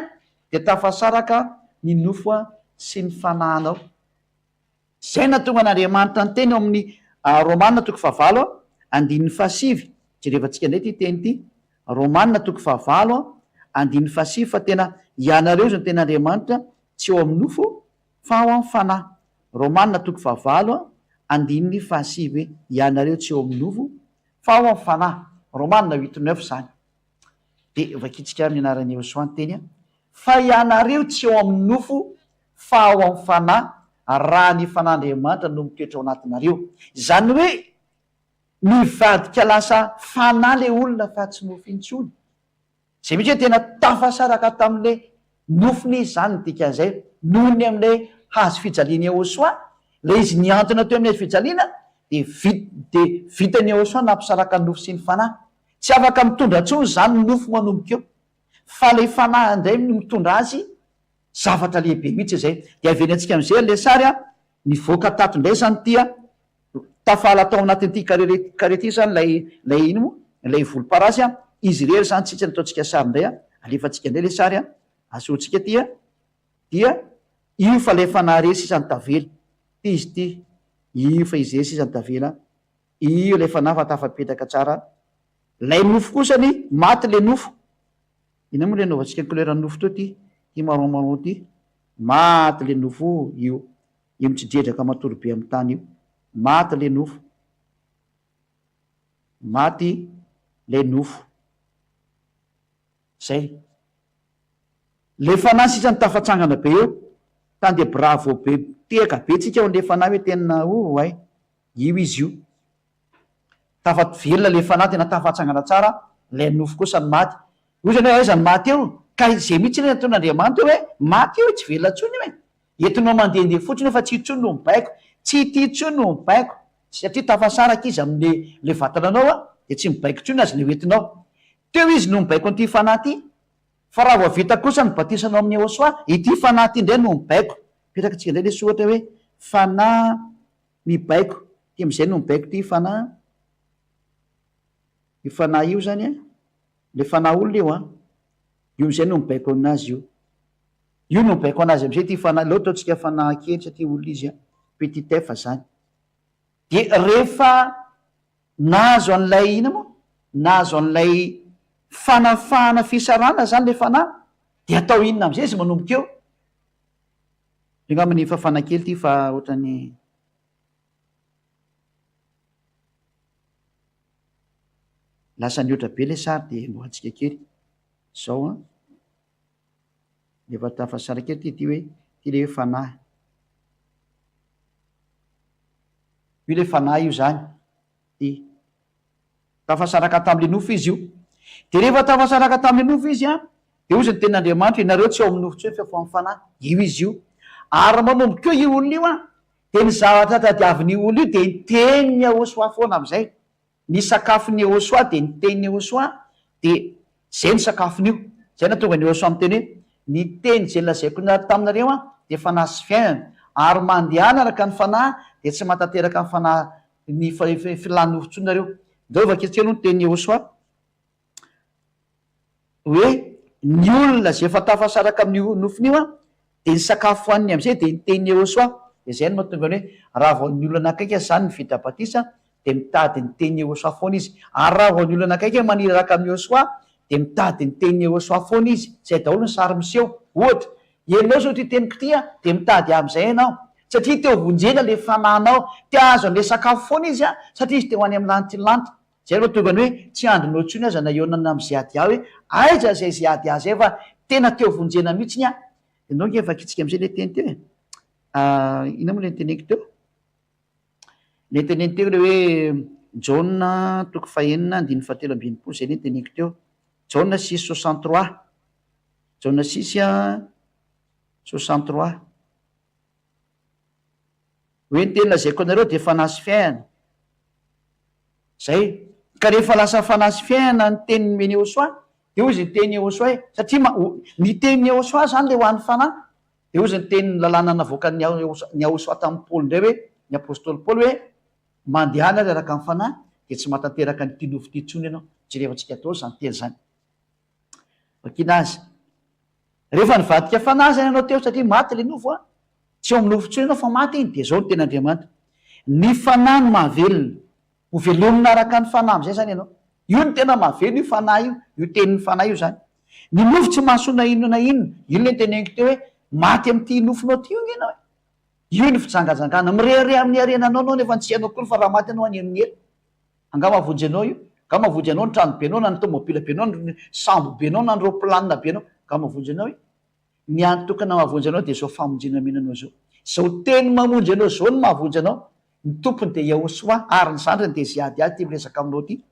de tafasaraka ny nofo sy ny fanahinao zay natonga n'andriamanitra ny teny ao amin'ny romanina toko fahavalo andin'ny fahasivy jerevantsika ndray ty teny ty romanina toko fahavalo andin'ny fahasivy fa tena ianareo zany ten'andriamanitra tsy eo amin'ny nofo fa ao amin'ny fanahy romanina toko fahavalo andin'ny fahasivy ianareo tsy eo amin'ny nofo fa ao amin'ny fanahy romanina 8:9 zany de vakitsika amin'ny anarany ahosoany teny fa ianareo tsy eo amin'ny nofo fa ao amin'ny fanahy raha ny fanandriamanitra no mitoetra ao anatinareo zany hoe mivadika lasa fanahy le olona fa tsy nofo intsony zay mihitsy hoe tena tafasaraka tamin'le nofony izy zany nydikan'izay noho ny am'le hazo fijaliana ahosoa le izy niantona teo amin'ny hazo fijaliana de vitany ahosoa nampisaraka ny nofo sy ny fanahy tsy afaka mitondra ntsony zany ny nofo manomboka eo fa le fanahy indray mitondra azy zavatra lehibe mihitsy zay de aveny antsika am'izay le sary ny voaka tato indray zany tia tafala atao anatin'ity karety zany lay ino mo lay volomparasy izy rery zany tsitsy nataotsika sary indray alefatsika indray le sary asotsika dia io fa le fanahy re sisany tavely ty izy ty io fa izy re sisany tavela io le fanahy fa tafapetraka tsara lay nofo kosany maty le nofo ina moa le naovantsika ny couleur nofo teo ty marron ty maty le nofo io mitsydredraka matory be amin'ny tany io maty le nofo, maty le nofo. Zay le fanahy sisa ny tafatsangana be eo tany de bravo be teka be tsika le fanahy hoe tena ay io izy io tafaty velona le fanahy tena tafatsangana tsara, le nofo kosa ny maty. Io zany hoe aizany maty eo ka zay mihitsy le nataon'Andriamanitra hoe maty eo tsy velona tsony hoe entinao mandehandeha fotsiny fa tsy itsony no mibaiko, tsy ty tsony no mibaiko satria tafasaraka izy amle vatananao de tsy mibaiko tsony azy le oentinao. Teo izy no mibaiko an'ity fanahy ty, fa raha vao vita kosa ny batisanao amin'ny Ahosoa ity fanahy ty indray no mibaiko. Petraka tsika indray le soratra hoe fanahy mibaiko, ty am'izay no mibaiko ty fanahy. Io fanahy io zany le fanahy olona io io am'izay no mibaiko aminazy io no mibaiko anazy am'izay ty fanahy. Leo ataotsika fanahy kely satria olona izy petit f zany. De rehefa nahazo an'lay ina moa, nahazo an'lay fanafahana fisarana zany le fanahy de atao inona am'izay izy manomboka eo. Angamba ny fafana kely ty fa ohatrany lasa ny oatra be le sary de nohatsika kely zao de efa tafasara kely ty hoe ty le hoe fanahy io le fanahy io zany ty tafasaraka tam'le nofo izy io. De rehefa tafasaraka tam'le nofo izy de ozy ny ten'Andriamanitra inareo tsy ao amin'ny nofo tsony fa fo amin'ny fanahy io izy io. Ary manomboka eo io olona io de ny zavatra tadiavin'io olona io de ny teniny Ahosoa foana am'izay, ny sakafony Ahosoa de ny teniny Ahosoa de zay ny sakafon'io. Zay na tonga ny Ahosoa amin'ny teny hoe ny teny zay lazaiko taminareo de fanahy sy fiainana, ary mandehana araka ny fanahy de tsy matateraka ny fanahy ny filany nofo-tsonareo. Ndao vaketsika aloha ny teny Ahosoa hoe ny olona zay efa tafasaraka amin'ny nofon'io de ny sakafo hoaniny am'izay de ny teny Ahosoa. De zay no mahatonga hoe raha vao ny olona akaiky zany ny vita batisa de mitady ny teny Ahosoa foana izy, ary raha vao ny olona akaiky maniry araka amin'ny Ahosoa de mitady ny teny Ahosoa foana izy. Zay daholo ny sary miseho. Ohatra ianao zao ty teniko ty de mitady am'izay ianao satria teo vonjena le fananao, ty azo an'le sakafo foana izy satria izy te ho any amin'ny lanitra lanitra. Zay mahatonga ny hoe tsy andronao tsony aza na eonana am'zay ady aho hoe aiza zay zay ady ahy zay fa tena teo vonjena mihitsiny Ianao nge vakitsika am'izay le teny teo ina moa le nyteneniko teo, le teneny teo le hoe Jauna toko fahenina andiny fahatelo ambinipolo, zay le nyteneniko teo. Jauna 6:63, Jauna 6:63 hoe ny teny lazaiko anareo de fanahy sy fiainana. Zay ka rehefa lasa fanahy sy fiainana ny teniny meny Ahosoa de ozy ny teny Ahosoa satria ny teny Ahosoa zany le ho an'ny fanahy. De ozy ny teny lalàna navoakan'ny Ahosoa tamin'ny Paoly indray hoe ny apôstôly Paoly hoe mandehana le araka amin'ny fanahy de tsy matateraka ny ty nofo ty tsony ianao. Jerevantsika atao zany teny zany vakina azy. Rehefa nivadika fanahy zany ianao teo satria maty le nofo tsy eo amin'ny nofo tsony ianao fa maty iny de zao ny ten'Andriamanitra ny fanahy no mahavelona, ho velomina araka ny fanahy am'izay zany ianao. Io ny tena mahavelona io fanahy io tenin'ny fanahy io zany. Ny nofo tsy mahasona inona na inona, io le teneniko teo hoe maty am'ty nofonao ty io ianao. Io ny fijangajangana mirehare amin'ny arenanao anao nefa tsy hainao kory fa raha maty anao anenonely. Anga mavonjy anao io, anga mavonjy anao ny trano be anao na ny tomobila be anao, ny sambo be anao na ny roplanina be anao, anga mavonjy anao io. Ny antokana mahavonjy anao de zao famonjena menanao zao. Zao teny mamonjy anao zao ny mahavonjy anao. Ny tompony de Ahosoa ary ny zandriny de zay ady ty miresaka aminao ty.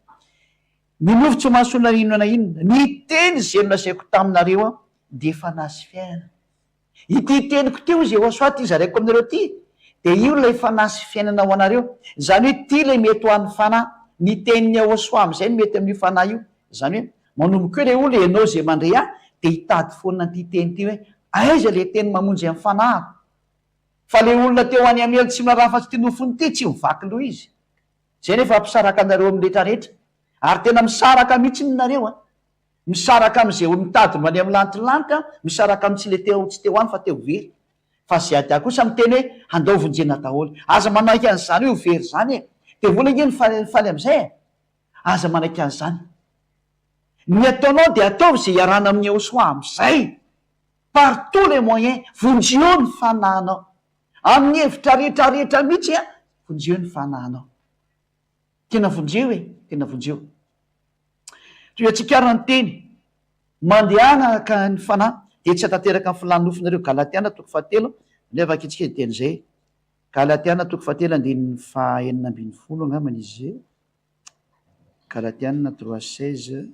Ny nofo tsy mahasona inona na inona, ny teny zay nolazaiko taminareo de fanahy sy fiainana. Ity teniko teo izy Ahosoa ty zaraiko aminareo ty de io lay fanahy sy fiainana ho anareo. Zany hoe ty lay mety ho an'ny fanahy, ny tenin'ny Ahosoa am'izay ny mety amin'io fanahy io. Zany hoe manomboka eo le olo ianao zay mandray de hitady foana ty teny ty hoe aiza le teny mamonjy amin'ny fanahy. Fa le olona teo any amely tsy marafa-tsy ty nofony ty tsy mivaky loha izy. Zay nefa ampisaraka anareo amin'ny rehetrarehetra ary tena misaraka mihitsy nareo misaraka am'izay olo mitady many amin'ny lanitrylanitra, misaraka am'tsy le teo tsy teo any fa teo very. Fa zay ady kosa miteny hoe handao vonjena daholo. Aza manaiky an'izany io very zany de vola iny faly am'izay aza manaiky an'izany. Ny ataonao de ataovy zay iarana amin'ny Ahosoa am'izay par tous les moyens, vonjeo ny fanahinao amin'ny hevitra rehetrarehetra mihitsy vonjeo ny fanahinao. Tena vonjeo tena vonjeo. Toy atsikarina ny teny mandehana ka ny fanahy dia tsy atateraka ny filaninofinareo. Galatiana 3:7 nefa kitsika teny zay. Galatiana 3:9 angambany izy zay. Galatiana 3:16.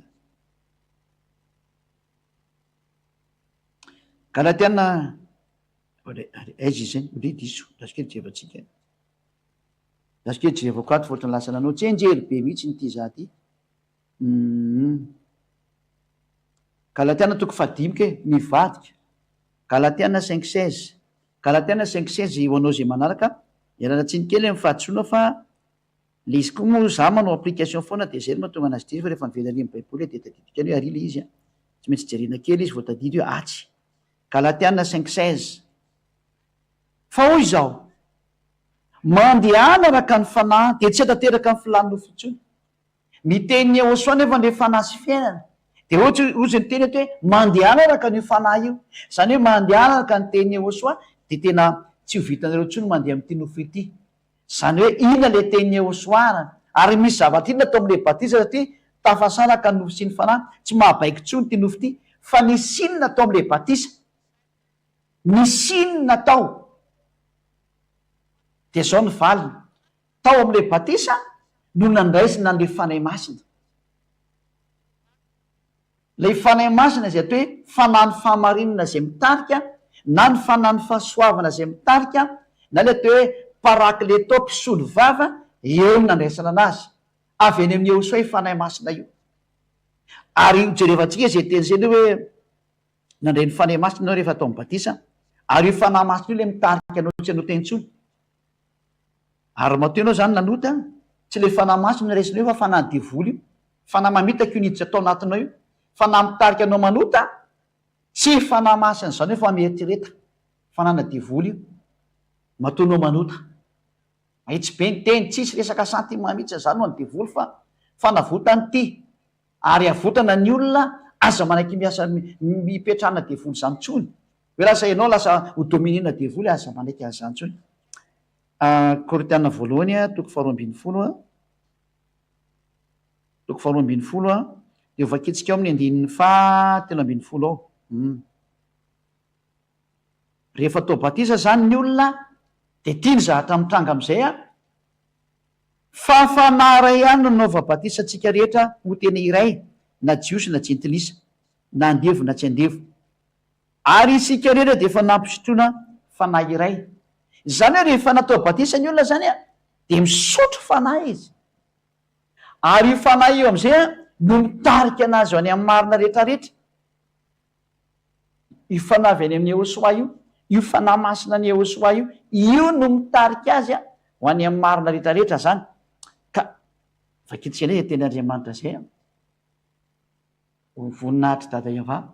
Galatiana aiza izy zany ole diso laskely jevatsika laskely jevako ato fotrany lasa nanao tsy enjery be mihitsy ny ty za ty. Galatiana 5:5 ke mivadika. Galatiana 5:16. Galatiana 5:16 ho anao zay manaraka iarana tsiny kely amin'ny fahatsoana fa le izy koa moa za manao application foana dia zay mahatonga anazy ty fa rehefa nivelany amin'ny baiboly dia tadidikany hoe arila izy tsy maintsy jerena kely izy vao tadidy hoe atsy. Galatiana 5:16 fa hoy izao mandehana araka ny fanahy dia tsy atateraka ny filanofo intsony. Miteny Ahosoa nefa le fanahy sy fiainana dia ozy ny teny eto hoe mandehana araka ny fanahy io. Zany hoe mandehana araka ny teny Ahosoa dia tena tsy ho vitanareo intsony mandeha amin'ity nofo ity. Zany hoe ina le teny Ahosoana ary misy zavatra iny natao amin'le batisa satria tafasaraka ny nofo sy ny fanahy tsy mahabaiko intsony ty nofo ity fa ny sinina atao amin'le batisa. Ny sinina atao dia zao ny valina tao amin'le batisa no nandraisina an'le fanahy masina. Le fanahy masina zay atao hoe fanahy ny fahamarinana zay mitarika na ny fanahy ny fahasoavana zay mitarika na le atao hoe parakleto mpisolo vava eo ny nandraisana anazy avy eny amin'ny Ahosoa hoe fanahy masina io. Ary jerevantsika zay teny zay hoe nandray ny fanahy masina anao rehefa atao amin'ny batisa ary io fanahy masina io le mitarika anao tsy anao teny-tsony. Ary matoa ianao zany nanota tsy le fanahy masina niraisina io fa fanahy devoly io, fanahy mamitaka io niditra atao anatinao io, fanahy mitarika anao manota tsy fanahy masina zany hoe fa mieritreretra fanana devoly io matoa anao manota. Mahitsy be ny teny tsisy resaka sentiment mihitsy zany no any devoly fa fanavotany ty ary avotana ny olona aza manaky miasa mipetrahana devoly zany tsony hoe lasa ianao lasa ho dominina devoly aza manaky azy zany tsony. Korintana voalohany 2:12 2:12 dia vakitsika ao amin'ny 9:13 ao. Rehefa atao batisa zany ny olona dia tia ny zahatra mitranga amin'izay fa fanahy iray ihany no nanaova batisa antsika rehetra ho tena iray na jiosy na jentilisa na andevo na tsy andevo ary isika rehetra dia efa nampisotroana fanahy iray. Zany hoe rehefa natao batisa ny olona zany dia misotro fanahy izy ary io fanahy io amin'izay no mitarika anazy ho any amin'ny marina rehetrarehetra. Io fanahy avy any amin'ny Ahosoa io fanahy masina ny Ahosoa io no mitarika azy ho any amin'ny marina rehetrarehetra zany. Ka vakitsika indray teny Andriamanitra zay ho voninahitry dada Iava.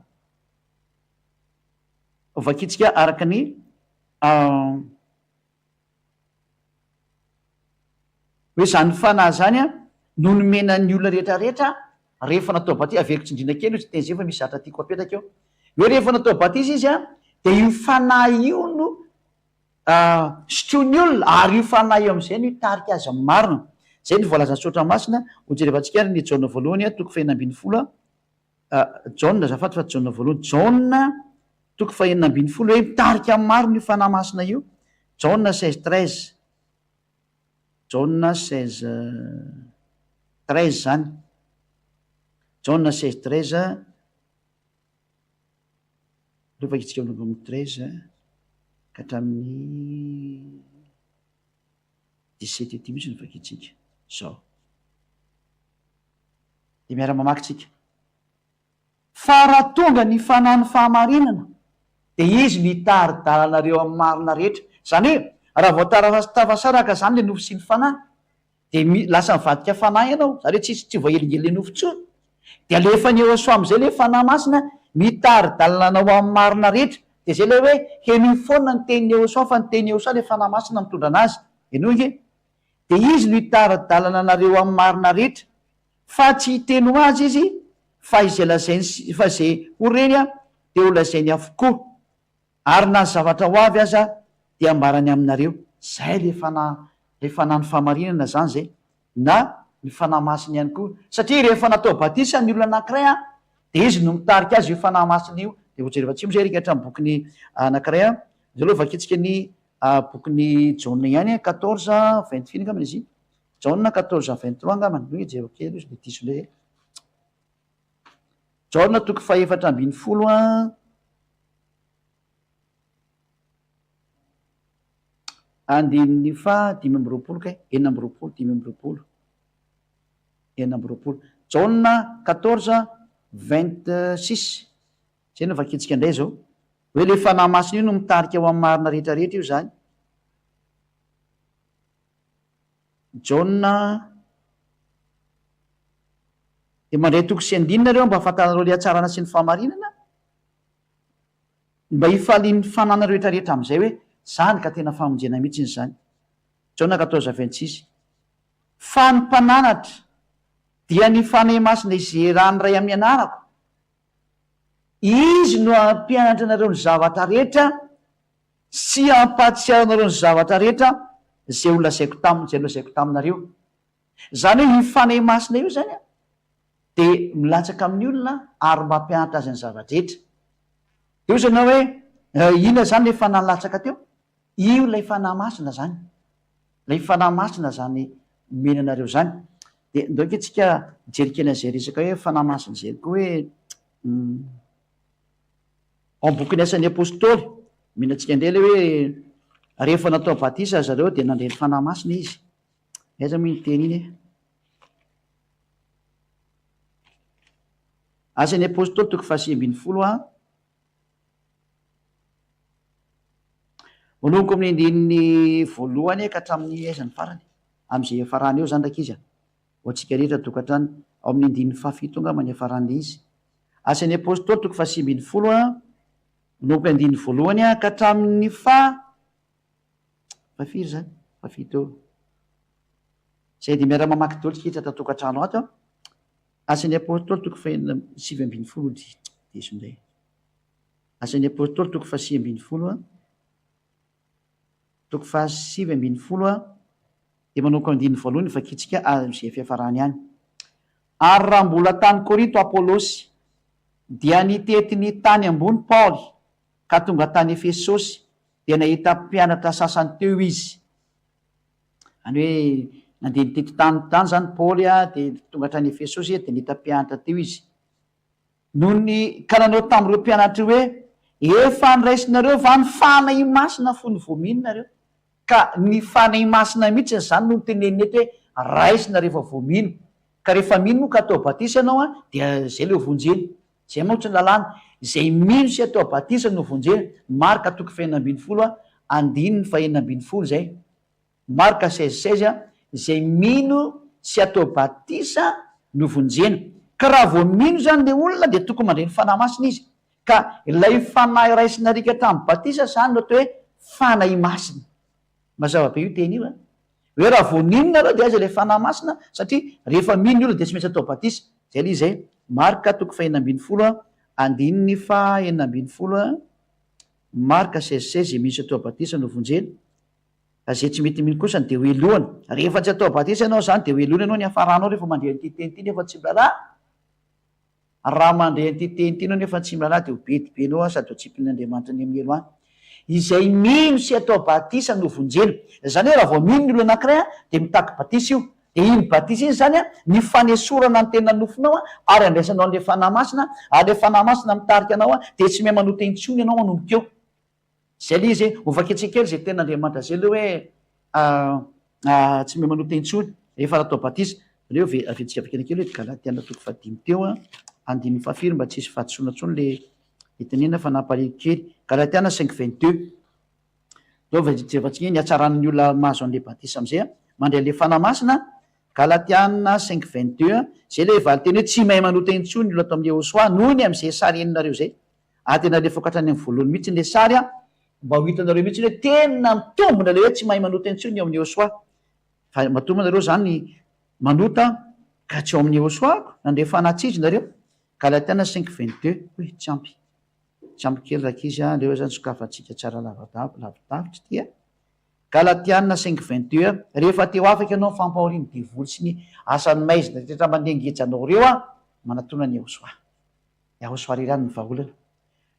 Vakitsika araka ny hoe zany fanahy zany no nomena ny olona rehetrarehetra rehefa natao batisa. Averiko tsindrina kely io tsy teny zay fa misy zatra tiako apetaka eo hoe rehefa natao batisa izy dia io fanahy io no sotroiny olona ary io fanahy io amin'izay no hitarika azy amin'ny marina. Zay ny voalazany sotra masina ho jerevantsika ny Jaona voalohany 2:12 Jaona zafady fa Jaona voalohany Jaona 2:12 hoe mitarika amin'ny marina io fanahy masina io. Jaona 16:13 Jaona 16:13 zany. Jaona 16:13 rehefa itsika amin'ny 13 ka hatramin'ny 17 ety mihitsy ny vakitsika zao dia miara-mamaky tsika. Fa raha tonga ny fanahy ny fahamarinana dia izy no hitari-dalanareo amin'ny marina rehetra. Zany hoe raha vao tafasaraka zany le nofo sy ny fanahy dia lasa mivadika fanahy ianao zany hoe tsy voahelingely le nofo tsony dia alefa ny Ahosoa amin'izay le fanahy masina mitari-dalana ao amin'ny marina rehetra. Dia zay le hoe henony foana ny tenin'ny Ahosoa fa ny tenin'ny Ahosoa le fanahy masina mitondra anazy enoge dia izy no hitari-dalana anareo amin'ny marina rehetra fa tsy hiteno azy izy fa izay lazainy fa izay horeny dia ho lazainy avokoa ary na ny zavatra ho avy aza dia ambarany aminareo. Zay le fanahy le fanahy ny fahamarinana zany zay na ny fanahy masiny ihany koa satria rehefa natao batisa ny olona anankiray a de izy no mitarika azy io fanahy masiny io de voajerefa tsy mozay rika hatramy bokiny anankiray a za aloha vakitsika ny bokiny jauna ihany 14:20 finy angambany izy jauna 14:23 angambany no jerokely izy de diso ndray jauna toko faefatra ambiny folo a andininy fa 5:20 kay 4:20 5:20 4:20 jauna 14:26 zay no vakitsika indray zao hoe le fanahy masina io no mitarika eo amin'ny marina rehetrarehetra io zany jauna de mandray toko sy andinina reo mba ahafantarareo le atsarana sy ny fahamarinana mba hifalian'ny fanana rehetrarehetra am'izay hoe zany ka tena famonjena mihitsy ny zany jauna 14:26 fa ny mpananatra dia ny fanahy masina izay rany ray amin'ny anarako izy no ampianatra anareo ny zavatra rehetra sy ampatsiaranareo ny zavatra rehetra zay olazaiko taminareo zany hoe ifanahy masina io zany a de milatsaka amin'ny olona ary mba ampianatra azy ny zavadrehetra eo zanao hoe ina zany le fanahy latsaka teo io lay fanahy masina zany lay fanahy masina zany menanareo zany de ndoky tsika jerikely an'izay resaka hoe fanahy masina zay koa hoe ambokiny asan'ny apôstôly mihinantsika indray le hoe rehefa natao batisa zareo de nandray ny fanahy masina izy aiza moa ny teny iny asan'ny apôstôly toko 10:20 a manomboka amin'ny andininy voalohany ka hatramin'ny aizany farany am'izay farany eo zany ndraiky izy a hoatsika rehetra tokantrany ao amin'ny andininy fahafito angambany afaran'le izy asan'ny apôstôly toko 10:20 a manomboka andininy voalohany a ka hatramin'ny fafiry zany fafito eo zay de miara mamaky dolo tsika hitra tokantrano ato asan'ny apôstôly toko 7:20 disonday asan'ny apôstôly toko 7:20 a toko 7:20 a de manomboka andininy voalohany vakitsika azay fiafarany ihany ary raha mbola tany korinto apôlôsy dia nitetiny tany ambony paoly ka tonga tany efesosy de nahita mpianatra sasany teo izy any hoe nandeha nitety tany zany paoly a de tonga hatrany efesosy de nahita mpianatra teo izy noho ny ka nanao tam'ireo mpianatra hoe efa nyraisinareo va ny fanahy masina fo ny voamininareo ka ny fanahy masina mihitsy zany no teneniny eto hoe raisina rehefa voamino ka rehefa mino moa ka atao batisa ianao a dia zay le vonjeny zay mahotsy ny lalàna zay mino sy atao batisa no vonjeny marka toko 2:20 a andininy 2:20 zay marka 16:16 a zay mino sy atao batisa no vonjena ka raha vo mino zany le olona de tokony mandray ny fanahy masina izy ka ilay fanahy raisina rika hatramin'ny batisa zany no atao hoe fanahy masina mazava be io teny io a hoe raha vo mino nareo de aza ilay fanahy masina satria rehefa mino olona de tsy maintsy atao batisa zay le izay marka toko 2:20 a andininy 2:20 a marka 16:16 zay misy atao batisa no vonjena zay tsy mety mino kosa de hoelohana rehefa tsy atao batisa ianao zany de hoelohana ianao ny afaranao rehefa mandray an'ity teny ty nefa tsy mirahaha raha mandray an'ity teny ty anao nefa tsy mirahaha de ho bedibenao a sady ho tsipin'andriamanitra ny amelo any izay mino sy atao batisa no vonjena zany hoe raha vao mino ny olo anankiray a de mitaky batisa io de iny batisa iny zany a ny fanesorana ny tena nofinao a ary andraisanao an'le fanahy masina ary le fanahy masina mitarika anao a de tsy mahay manoto intsony ianao manomboka eo zay le izy ovaketsikely zay ten'andriamanitra zay le hoe tsy mahay manoto intsony rehefa ratao batisa reo avetsika vakenakely hoe galatiana toko 5 teo a andininy fafiry mba tsisy fahatsonantsony le etenena fa nampalelo kely galatiana 5:22 dao vajevatsika ny atsaran'ny olona mahazo an'le batisa am'izay a mandray le fanahy masina galatiana 5:22 a zay le valy teny hoe tsy mahay manoto intsony olo atao amin'ny ehosoa nohony am'izay sary eninareo zay tena le fokatrany amin'ny voalohany mihitsy le sary a mba ho hitanareo mihitsy hoe tena mitombona le hoe tsy mahay manota intsony eo amin'ny ehosoa fa matomba nareo zany manota ka tsy eo amin'ny ehosoako nandre fanatsijy nareo galatiana 5:22 hoe tsy ampy kely raka izy a leo zany sokafatsika tsara lavidavitra tia Galatiana 5:22 rehefa teo afaka ianao fampahoriany devoly sy ny asany maizina tetra mandengejanao reo manatona ny Ahosoa. Ahosoa rirany ny vahaolana.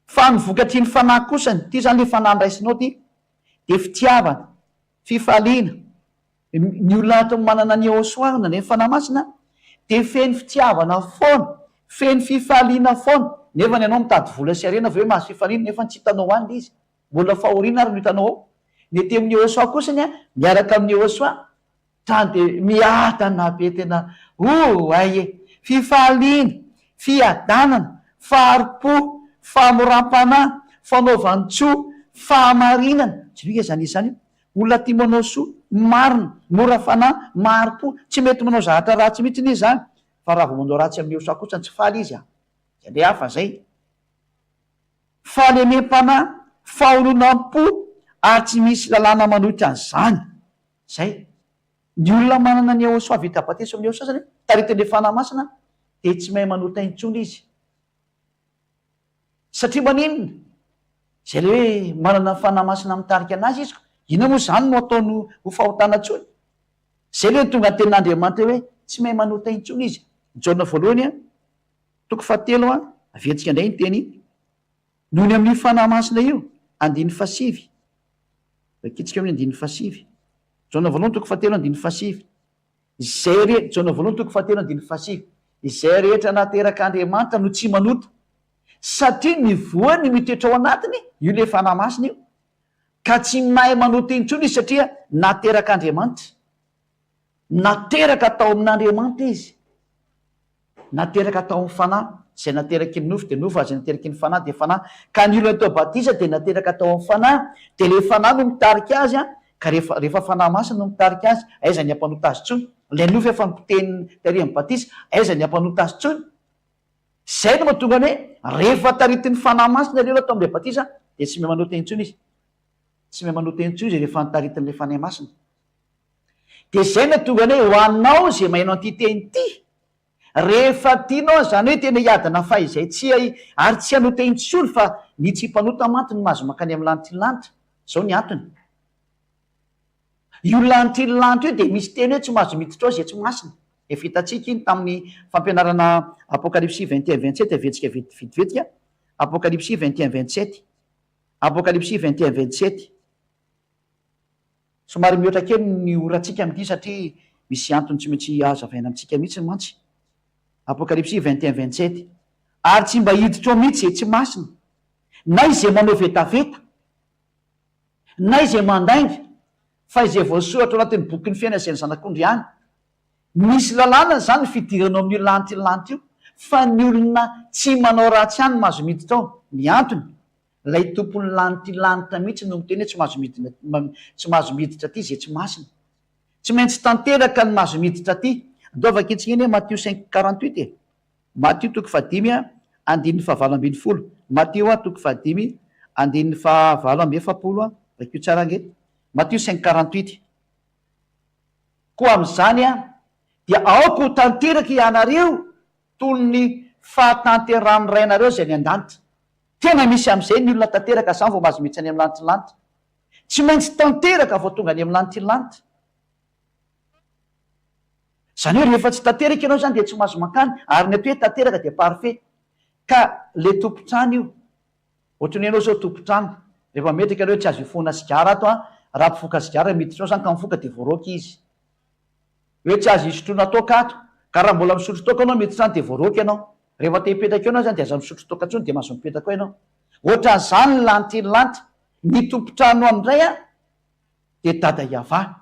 Fa mivokatry ny fanahy kosany, ty zany le fanahy ndraisinao ty, de fitiavana, fifaliana. Ny olona ato manana ny Ahosoa na ny fanahy masina de feny fitiavana foana, feny fifaliana foana. Nefa ny ianao mitady vola sy arena avy hoe mahazo fifaliana nefa tsy hitanao any izy. Mbola fahoriana ary no hitanao ao. Ny ety amin'ny Ahosoa kosany miaraka amin'ny Ahosoa trany de miatana be tena aye, fifaliana, fiadanana, faharipo, famoram-panahy, fanaovan-tsoa, fahamarinana. Tsy zany izany olona tia manao soa, marina, mora fanahy, maharipo, tsy mety manao zavatra ratsy mihitsy izy zany. Fa raha vao manao ratsy amin'ny Ahosoa kosany tsy faly izy le hafa zay. Fahalemem-panahy, faholonam-po, ary tsy misy lalàna manohitra an'izany. Zay ny olona manana ny Ahosoa vita batesa amin'ny Ahosoa zany taritin'le fanahy masina de tsy mahay manota intsony izy. Satria maninona? Zay le hoe manana ny fanahy masina mitarika anazy izy, ina moa zany no ataony ho fahotana ntsony. Zay le tonga tenin'Andriamanitra hoe tsy mahay manota intsony izy. Jaona voalohany 3 avetsika indray ny teny noho ny amin'ny fanahy masina io 5 akitsika amin'ny 5 Jaona voalohany 3 Jaona voalohany 3 izay rehetra nateraka Andriamanitra no tsy manota, satria ny voany mitoetra ao anatiny io le fanahy masina io, ka tsy mahay manota intsony izy satria nateraka Andriamanitra, nateraka tao amin'Andriamanitra izy, nateraka tao amin'ny fanahy. Zay nateraky ny nofo de nofo, zay nateraky ny fanahy de fanahy. Ka ny olona tao batisa de nateraka tao amin'ny fanahy, de le fanahy no mitarika azy ka rehefa fanahy masina no mitarika azy, aiza ny ampanota azy tsony. Le nofo efa miteny tarihan'ny batisa, aiza ny ampanota azy tsony. Zay no mahatonga hoe rehefa taritin'ny fanahy masina reo atao amin'le batisa de tsy mahay manota intsony izy, tsy mahay manota intsony izy rehefa nitaritin'le fanahy masina. De zay no tonga hoe ho anao zay mahaino an'ity teny ity, rehefa tianao zany hoe tena hiadana faizay tsy ary tsy hanota intsony fa ny tsy mpanota manty no mahazo makany amin'ny lanitra lanitra. Zao ny antony. Io lanitra lanitra io de misy teny hoe tsy mahazo miditra ao zay tsy masina. Efa hitantsika iny tamin'ny fampianarana Apocalypse 21-27 avetsika vetivetika. Apocalypse 21-27 Apocalypse 21-27 somary mihoatra kely ny orantsika amin'ity satria misy antony tsy maintsy azavaina amintsika mihitsy mantsy. Apocalypse 21-27 ary tsy mba hiditra ao mihitsy zay tsy masina, na izay manao vetaveta, na izay mandainga, fa izay voasoratra ao anatin'ny boky ny fiainana izay ny zanak'ondry ihany. Misy lalàna zany fidiranao amin'ny lanitra lanitra io, fa ny olona tsy manao ratsy ihany mahazo miditra ao. Ny antony, lay tompony lanitra lanitra mihitsy no miteny hoe tsy mahazo miditra aty zay tsy masina. Tsy maintsy tanteraka ny mahazo miditra aty. Andova kitsika iny hoe Matthieu 5:48 Matthieu 5:9-20 Matthieu 5:9-20 vakio tsara nge. Matthieu 5:48 koa amin'izany dia aoko ho tanteraka ianareo toy ny fahatanteran'ny rainareo zay ny an-danitra. Tena misy amin'izay ny olona tanteraka zany vao mahazo miditra any amin'ny lanitra lanitra. Tsy maintsy tanteraka vao tonga any amin'ny lanitra lanitra. Zany hoe rehefa tsy tanteraka ianao zany de tsy mahazo makany, ary ny atao hoe tanteraka de parfait. Ka le tompotrano io, ohatrany ianao zao tompotrano, rehefa metraka ianao hoe tsy azo ifona sigara ato raha mpifoka sigara miditra ao zany ka mifoka de voaroky izy. Hoe tsy azo isotroana toaka ato, ka raha mbola misotro toaka anao miditra any de voaroky ianao. Rehefa te hipetraka ianao zany de aza misotro toaka ntsony de mahazo mipetraka ao ianao. Ohatran'izany ny lanitra lanitra, ny tompotrano andray de dada Iavà.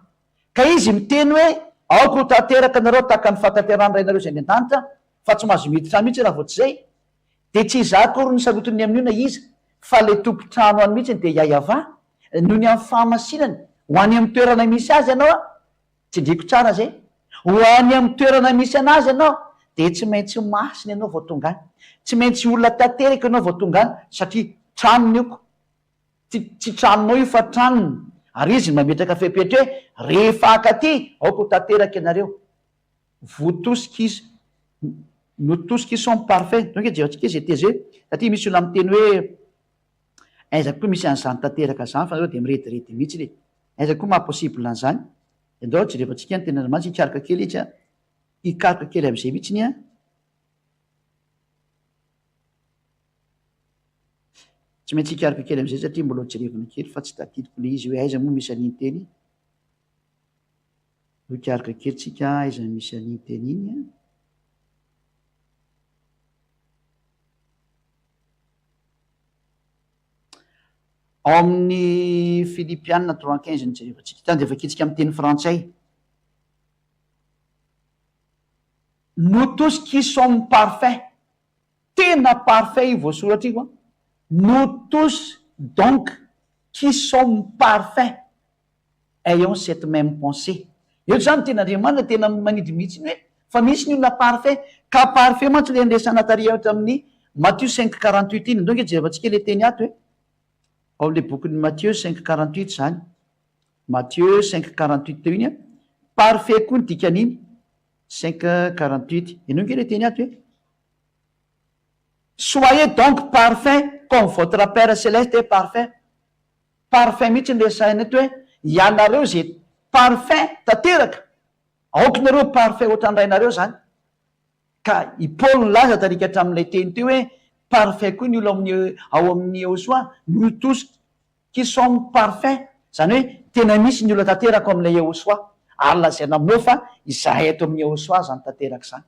Ka izy miteny hoe aoko tanteraka anareo tahaka ny fahatanterany rainareo zay ny an-danitra, fa tsy mahazo miditra mihitsy raha vao tsy zay. De tsy zaka ory ny sarotiny amin'io na iza, fa le tompotrano any mihitsy de Iavà, noho ny amin'ny fahamasinany ho any amin'ny toerana misy azy ianao tsy driko tsara zay, ho any amin'ny toerana misy anazy ianao de tsy maintsy masina ianao vao tonga any, tsy maintsy olona tanteraka ianao vao tonga any, satria tranony ioko, tsy tranonao io fa tranony. Ary izy mametraka fepetra hoe rehefa akaty aoko tanteraka ianareo, voatosika izy notosika izy som parfait. Donc jevatsika izy teze hoe satria misy olona miteny hoe aiza koa misy an'izany tanteraka zany fa nareo de miretirety mihitsy le. aiza koa mahapossible an'izany andao tsy rehefa tsika ny tenandriamanitra hikaroka kely itsy a hikaroka kely am'izay mihitsiny a tsy maintsy hikaroka kely am'izay satria mbola jerevana kely fa tsy tadidiko le izy hoe aiza moa misy an'iny teny hikaroka kely tsika aiza misy an'iny teny iny a ao amin'ny Philippianina 3:15 ny jerevantsika tany de vakitsika amin'ny teny frantsay nous tous qui sommes parfaits tena parfait io voasoratra io a nous tous donc qui sommes parfaits ayons cette même pensée eto zany tenandriamanina tena manidy mihitsy ny hoe fa misy ny olona parfait ka parfait mantsy le andresana taria ohatra amin'ny Matthieu 5:48 iny donc jerevantsika le teny ato hoe ao le bokyny Matthieu 5:48 zany Matthieu 5:48 teo iny a parfait koa ny dikan'iny 5:48 ianao nge le teny ato hoe soyez donc parfait comme votre père céleste est parfait parfait mihitsy ny resaina eto hoe ianareo zay parfait tanteraka aokinareo parfait ohatrandrainareo zany ka i Paul laza tarika hatramin'ilay teny teo hoe parfait koa ny olo ao amin'ny Eosoa nous tous qui sommes parfaits zany hoe tena misy ny olo tanteraka amin'ilay Eosoa ary lazaina moa fa izahay eto amin'ny Eosoa zany tanteraka zany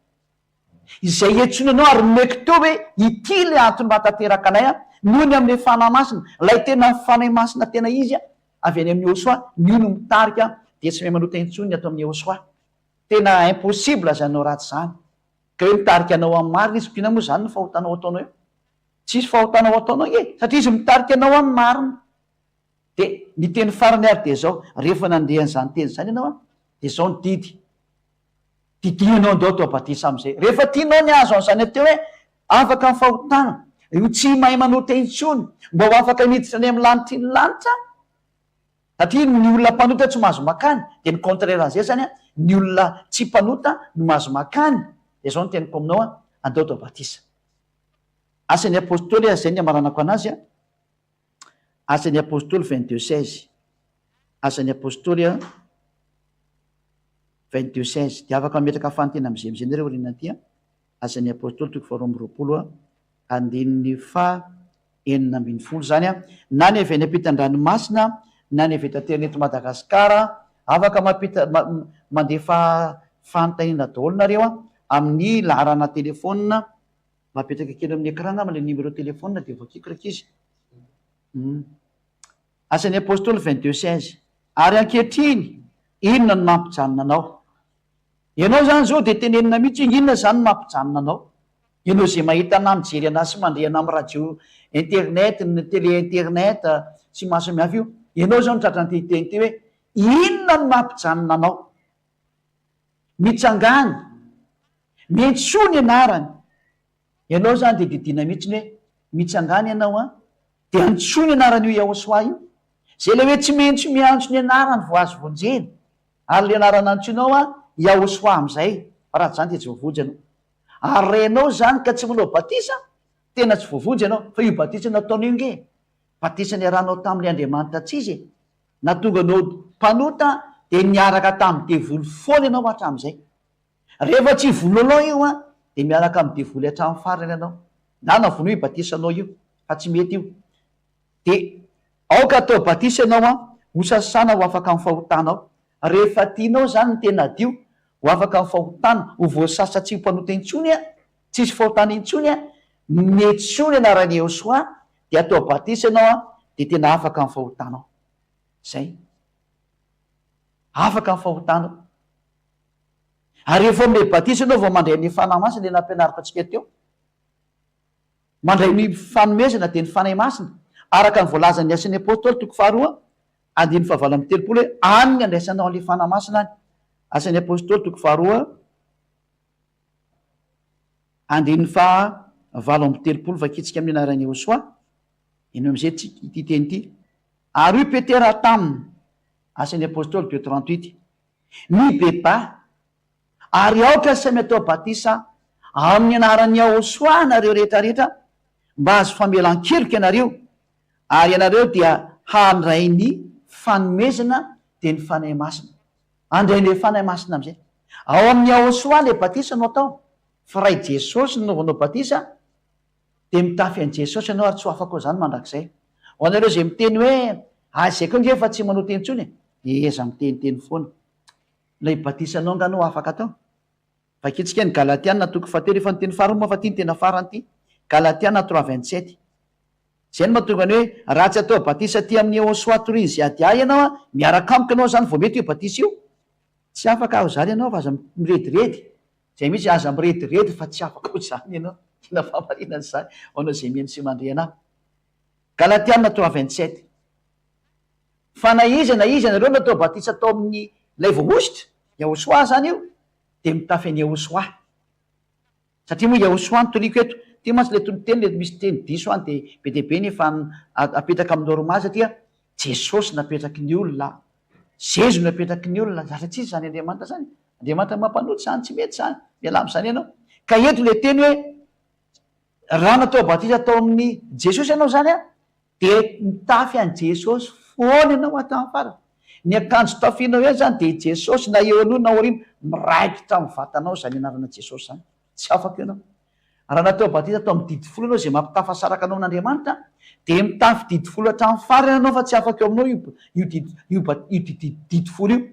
izay etsonanao ary meky teo hoe ity le antony mahatanteraka anay a noho ny amin'le fanahy masina lay tena fanahy masina tena izy a avy any amin'ny Eosoa ny ono mitarika de tsy mahay manota intsony ato amin'ny Eosoa tena impossible azanao ratsy zany ka hoe mitarika anao amin'ny marina izy pina moa zany no fahotanao ataonao eo tsisy fahotanao ataonao e satria izy mitarika anao amin'ny marina de ny teny farany ary de zao rehefa nandehan'izany teny zany ianao a de zao ny didy didianao andao atao batisa am'izay rehefa tianao ny azo an'izany ateo hoe afaka ny fahotana io tsy mahay manota intsony mba ho afaka miditra any amin'ny lanitra ny lanitra satria ny olona mpanota tsy mahazo makany de ny contraire an'izay zany a ny olona tsy mpanota no mahazo makany de zao ny teniko aminao a andao atao batisa asan'ny apôstôly azay ny amaranako anazy a asan'ny apôstôly 22:16 asan'ny apôstôly a 22:16 de afaka metraka fantena am'zay nareo rina ty a asan'ny apôstôly 2:20 a andininy fa 9:12 zany a na ny avy any ampitan-dranomasina na ny avy etanterneto Madagasikara afaka mampita mandefa fanontaniana daholo nareo a amin'ny laharana telefônina mapetraka kely amin'ny écran nama le numéro telefônina de voakiko raiky izy asan'ny apôstôly 22:16 ary ankehitriny inona ny mampijanona anao ianao zany zao de tenenina mihitsy inona zany ny mampijanona anao ianao zay mahita ana mijery ana sy mandrehana amin'ny radio internet ny télé internet sy mahasamihafa io ianao zao nitratranyteny ty hoe inona ny mampijanona anao mitsangany mentsoa ny anarany ianao zany de didina mihitsy ny hoe mitsangany ianao a de antsoa ny anarany io Eosoa io zay le hoe tsy mentso miantso ny anarany vo azo vonjeny ary le anarana antsoinao a Eosoa am'izay fa raha zany de tsy voavojo anao ary renao zany ka tsy manao batisa tena tsy voavojo anao fa io batisa nataon'io nge batisa ny aranao tam'le Andriamanitra tsy izy natonga anao mpanota de niaraka tamy devoly foana ianao hatram'izay rehefa tsy vololao io a de miaraka amy devoly hatramin'ny farany ianao na navono io batisa anao io fa tsy mety io de aoka atao batisa ianao a ho sasana ho afaka amin'ny fahotanao rehefa tianao zany ny tena dio ho afaka amin'ny fahotana ho voasasa tsy mpanota intsony a tsisy fahotana intsony a metsoa ny anarany Eosoa de atao batisa ianao a de tena afaka amin'ny fahotanao zay afaka amin'ny fahotanao ary rehefa amle batisa ianao vao mandray ny fanahy masina le nampianariko atsika teo mandray ny fanomezana de ny fanahy masina araka ny voalazany asan'ny apôstôly 2:7 hoe any andraisanao an'le fanahy masina any asan'ny apôstôly 2:7 vakitsika amin'ny anarany Eosoa ino am'izay tsy ity teny ity ary io Petera taminy asan'ny apôstôly 2:38 mibeba ary aoka samy atao batisa amin'ny anaran'ny Eosoa nareo rehetrarehetra mba azo famelan-keloka ianareo ary ianareo dia handray ny fanomezana teny fanahy masina andray le fanahy masina am'izay ao amin'ny aosoa le batisa anao atao fa ray jesosy novanao batisa de mitafy an' jesosy ianao ary tsy ho afaka o zany mandrakizay ho anareo zay miteny hoe azay koa nge fa tsy manao teny tsony eza miteniteny foana lay batisanao nganao afaka atao vakitsika ny galatiana toko fatelo efa nyteny farany moa fa ty ny tena farany ty galatiana 3:27 zay ny mahatonga ny hoe raha tsy atao batisa ty amin'ny osoatoriny zy adia ianao a miaraka amiko anao zany vo mety io batisa io tsy afaka aho zany ianao fa aza mirediredy zay mihitsy aza mirediredy fa tsy afaka ho zany ianao ina famarinany zany anao zay mieny sy mandreana galatiana 3:27 fa na izy nareo natao batisa atao amin'ny lay voositra iaosoa zany io de mitafy any aosoa satria moa iaosoa ny toliko eto ty mantsy le tonoteny le misy teny diso any de be deabe nefa apetraka amin'ny normal satria jesosy napetraky ny olona zezo napetraky ny olona zatra tsisy zany andriamanitra zany andriamanitra mampanoty zany tsy mety zany miala am'zany ianao ka eto le teny hoe raha natao batisa atao amin'ny jesosy ianao zany a de mitafy any jesosy foana ianao atamy farany ny akanjo tafinao eny zany de jesosy na eo aloha na orino miraikitra mivatanao zany anarana jesosy zany tsy afaka ianao raha natao batisa atao amin'ny didi folo ianao zay mampitafasaraka anao n'andriamanitra de mitafy didi folo hatramy farany ianao fa tsy afaka eo aminao io didi folo io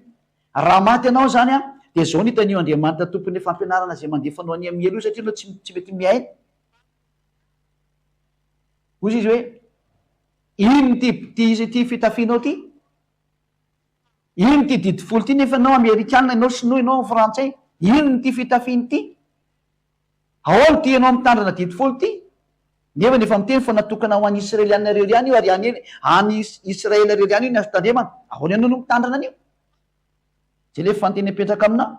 raha maty ianao zany a de zao ny hitan'io andriamanitra tompony fampianarana zay mandefanao any amin'ny elo io satria anao tsy mety miainy ozy izy hoe ino ty fitafianao ty ino ty didi folo ty nefa anao amerikana ianao sinoa ianao frantsay ino ny ty fitafiny ty aono ty ianao mitandrana didi folo ty nefa nefa miteny fa natokana ho any israeliana reo riany io ary any israela reo riany io ny azo tandremana ahoany ianao no mitandrana an'io zay le fanteny apetraka aminao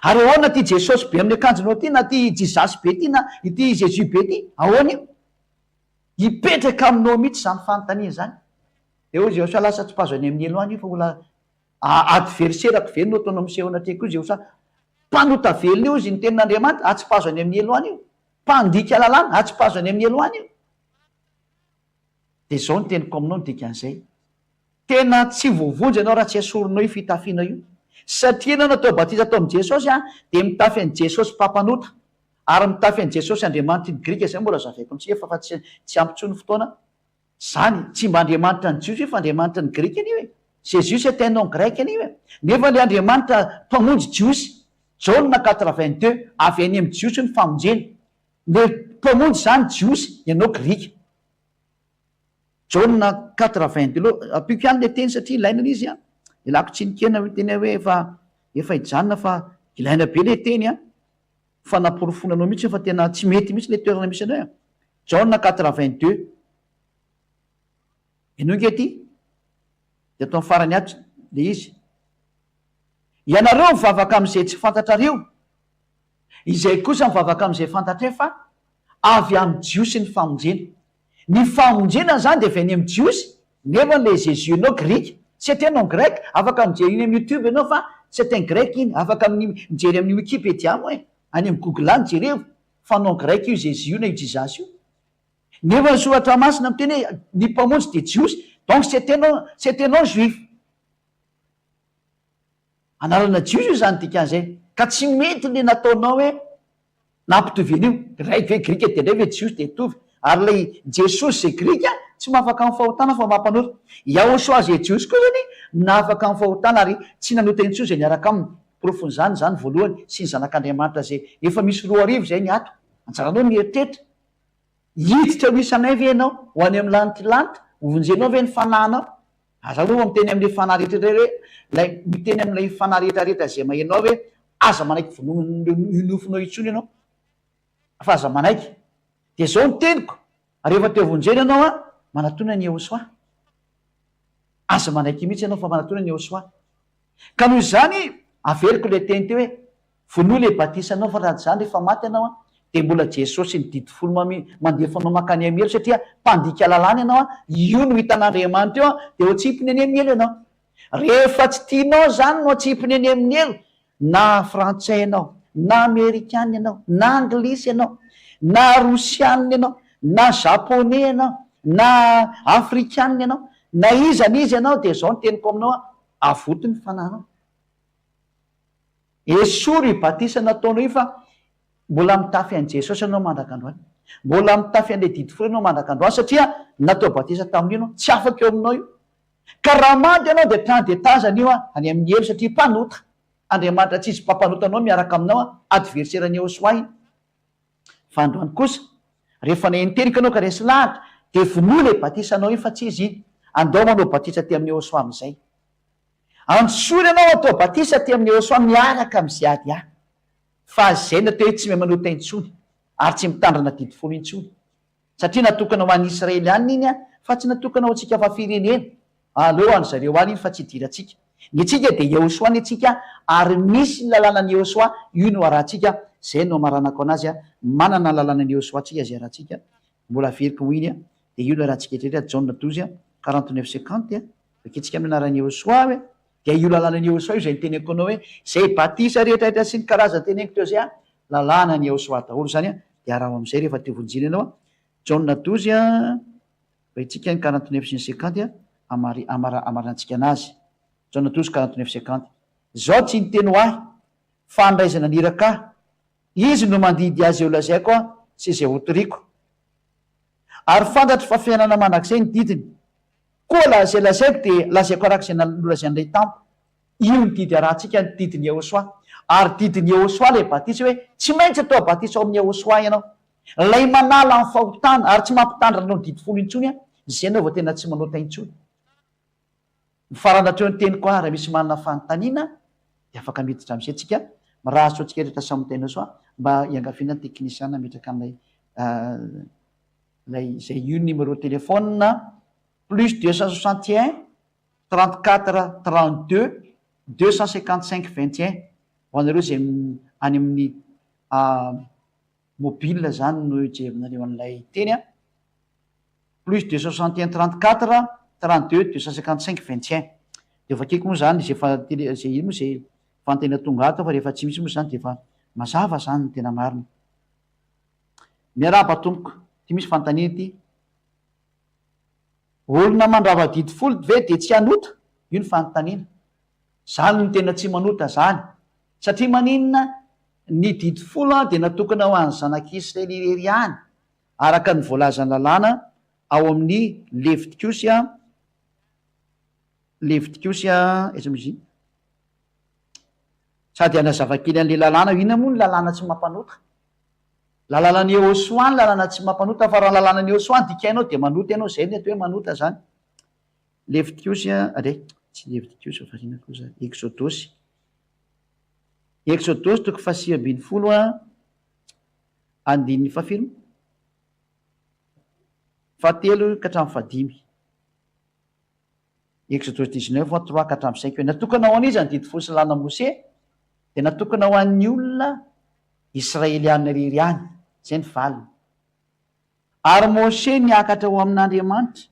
ary ahoana ty jesosy be amin'ny akanjonao ty na ty jizasy be ty na ity jesus be ty ahoana io hipetraka aminao mihitsy zany fanontania zany de o zay osa lasa tsy mpazo any amin'ny elo any io fa ola adverserako velona ataonao misehonatreko io zay osa mpanota velona io zy ny tenin'andriamanitra atsy mpazo any amin'ny elo any io mpandika lalàna atsy mpazo any amin'ny elo any io de zao ny teniko aminao nodika an'izay tena tsy voavonjy ianao raha tsy asorinao io fitafiana io satria anao natao batisa atao am' jesosy a de mitafy an' jesosy mpampanota ary mitafy an' jesosy andriamanitra ny grika zay mbola zavaiko ntsika fa tsy ampitsony fotoana zany tsy mba andriamanitra ny jiosy io fa andriamanitra ny grika any io e jesus atainao grek any io e nefa le andriamanitra mpamonjy jiosy jauna 82 avy any amy jiosy ny famonjeny le mpamonjy zany jiosy ianao grika jauna 82 lo ampiko any le teny satria ilainana izy a ilako tsy nikena hoe teny hoe efa ijanona fa ilaina be le teny a fa namporofonanao mihitsy fa tena tsy mety mihitsy le toerana misy anao jauna 82 ianao nge ty de atao ny farany ato le izy ianareo mivavaka am'izay tsy fantatrareo izay kosa mivavaka am'izay fantatra e fa avy amy jiosy ny famonjena ny famonjena zany de avy any amy jiosy nefa le jesus anao grika tsy atenao grek afaka mijery iny amy youtube ianao fa tsy aten grek iny afaka mijery amin'ny wikipedia mo e any amy google any jereo fa nao grek io jesus io na io jizasy io nefa ny soratra masina miteny hoe ny mpamonjy de jiosy donc tsy atenao juif analana jiosy io zany dikan'izay ka tsy mety le nataonao hoe nampitovy an'io raiky hoe grika de ndray hoe jiosy de tovy ary lay jesosy zay grika tsy mahafaka amin'ny fahotana fa mampanota iaosoa zay jiosy koa zany na afaka amin'ny fahotana ary tsy nanota iny tsoa zay niaraka aminy profony zany voalohany sy ny zanak'andriamanitra zay efa misy 2 arivo zay ny ato anjaranao mieritreritra hiditra ho isanay ve ianao ho any amy lanitry ovonjenao ve ny fananao azaloha miteny am'le fanahy rehetraretra lay miteny am'lay fanahy rehetrarehetra zay mahenao hoe aza manaiky vononofinao itsony ianao fa aza manaiky de zao ny teniko rehefa teo vonjena ianao a manatona ny eosoa aza manaiky mihitsy ianao fa manatona ny eosoa ka noho zany averiko le teny teo hoe vonoa le batisanao fa raha zany rehefa maty ianao a de mbola jesosy ny didi folo mandefanao makany amielo satria mpandika lalàna ianao a io no hitan'andriamanitra eo a de ho tsipony any amin'ny elo ianao rehefa tsy tianao zany no atsipony any amin'ny elo na frantsay ianao na amerikana ianao na anglisy ianao na rosianina ianao na japonais ianao na afrikanina ianao na izanizy ianao de zao ny teniko aminao avotiny fananao esory batisa nataonao io fa mbola mitafy an' jesosy anao mandraka androany mbola mitafy an'le didifolo anao mandraka androany satria natao batisa tamin'io anao tsy afaka eo aminao io ka raha mandy ianao de tany de tazany io any amin'ny elo satria mpanota andriamanitra tsy izy mpampanotanao miaraka aminao adverserany eosoi iny fa androany kosa rehefa naentenika anao ka resy lahatra de vonoa le batisa anao iny fa tsy izy iny andao manao batisa ty amin'ny eosoi am'izay ansory anao atao batisa ty amin'ny eosoi miaraka am'izay ady a fa zay natao hoe tsy mahay manota intsony ary tsy mitandrana didifolo intsony satria natokana ho an'ny israely aniny iny a fa tsy natokana ho atsika fa firenena aleo any zareo any iny fa tsy idiratsika ny tsika de eosoi ny atsika ary misy ny lalànany eosoi io no arahantsika zay no maranako anazy a manana lalànany eosoi tsika zay arahantsika mbola veriky ho iny a de io no arahantsika etrehtra jauna 12 a 49-50 a vaketsika amin'ny anarany eosoi hoe de io lalànany eosoi io zay nyteneko anao hoe zay batisa rehetrarehetra sy ny karazany teneko teo zay a lalànany eosoi daholo zany a de araho am'izay rehefa te vonjiny ianao a jauna 12 a vaitsika ny 49 sy ny 50 a amarantsika anazy jauna 12 49-50 zao tsy nyteny ho ahy fa andraizana niraka izy no mandidy azy eo lazaiko a sy zay otoriko ary fantatry fa fiainana manak'izay ny didiny koa la zay lazaiko de lazaiko arak' zay nolazan'ilay tampo io ny didy arahantsika ny didiny eosoi ary didiny eosoi le batisa hoe tsy maintsy atao batisa ao amin'ny eosoi ianao lay manala ny fahotana ary tsy mampitandra nao ny didifolo intsony a zay anao vao tena tsy manota intsony mifaranatreo ny teny koa raha misy manana fanontaniana de afaka miditra am'izay tsika miraha soatsika rehetra samytaina soa mba hiangafina ny teknisiana metraka an'lay lay zay io numéro téléphone plus 261 34 32 255 21 ho anareo zay any amin'ny mobile zany no ijerinareo an'lay teny a plus 261 34 32 255 21 de vakeko moa zany zay fa zay ino moa zay fantena tonga ato fa rehefa tsy misy moa zany de fa mazava zany ny tena marina miaraba tompoko ty misy fantanina ty olona mandrava didifolo ve de tsy anota io ny fanontaniana zany no tena tsy manota zany satria maninona ny didifolo a de natokana ho an'ny zanak'israely irery any araka ny voalazany lalàna ao amin'ny levitikosy eza mizy sady anazavakely an'le lalàna ina moa ny lalàna tsy mampanota lalànany eosoi ny lalàna tsy mampanota fa raha lalànany eosoi dikainao de manota ianao zay ny atao hoe manota zany levitikosy tsy levitikosy farina koa zany exodosy toko fasi ambiny folo a andininy fafilo fatelo ka hatramy fadimy exodosy 19 3 ka hatramy 5 natokana ho an'izy ny didifolo sy lalàna mose de natokana ho an'ny olona israelianina rery any zay ny valiny ary mose niakatra ho amin'andriamanitra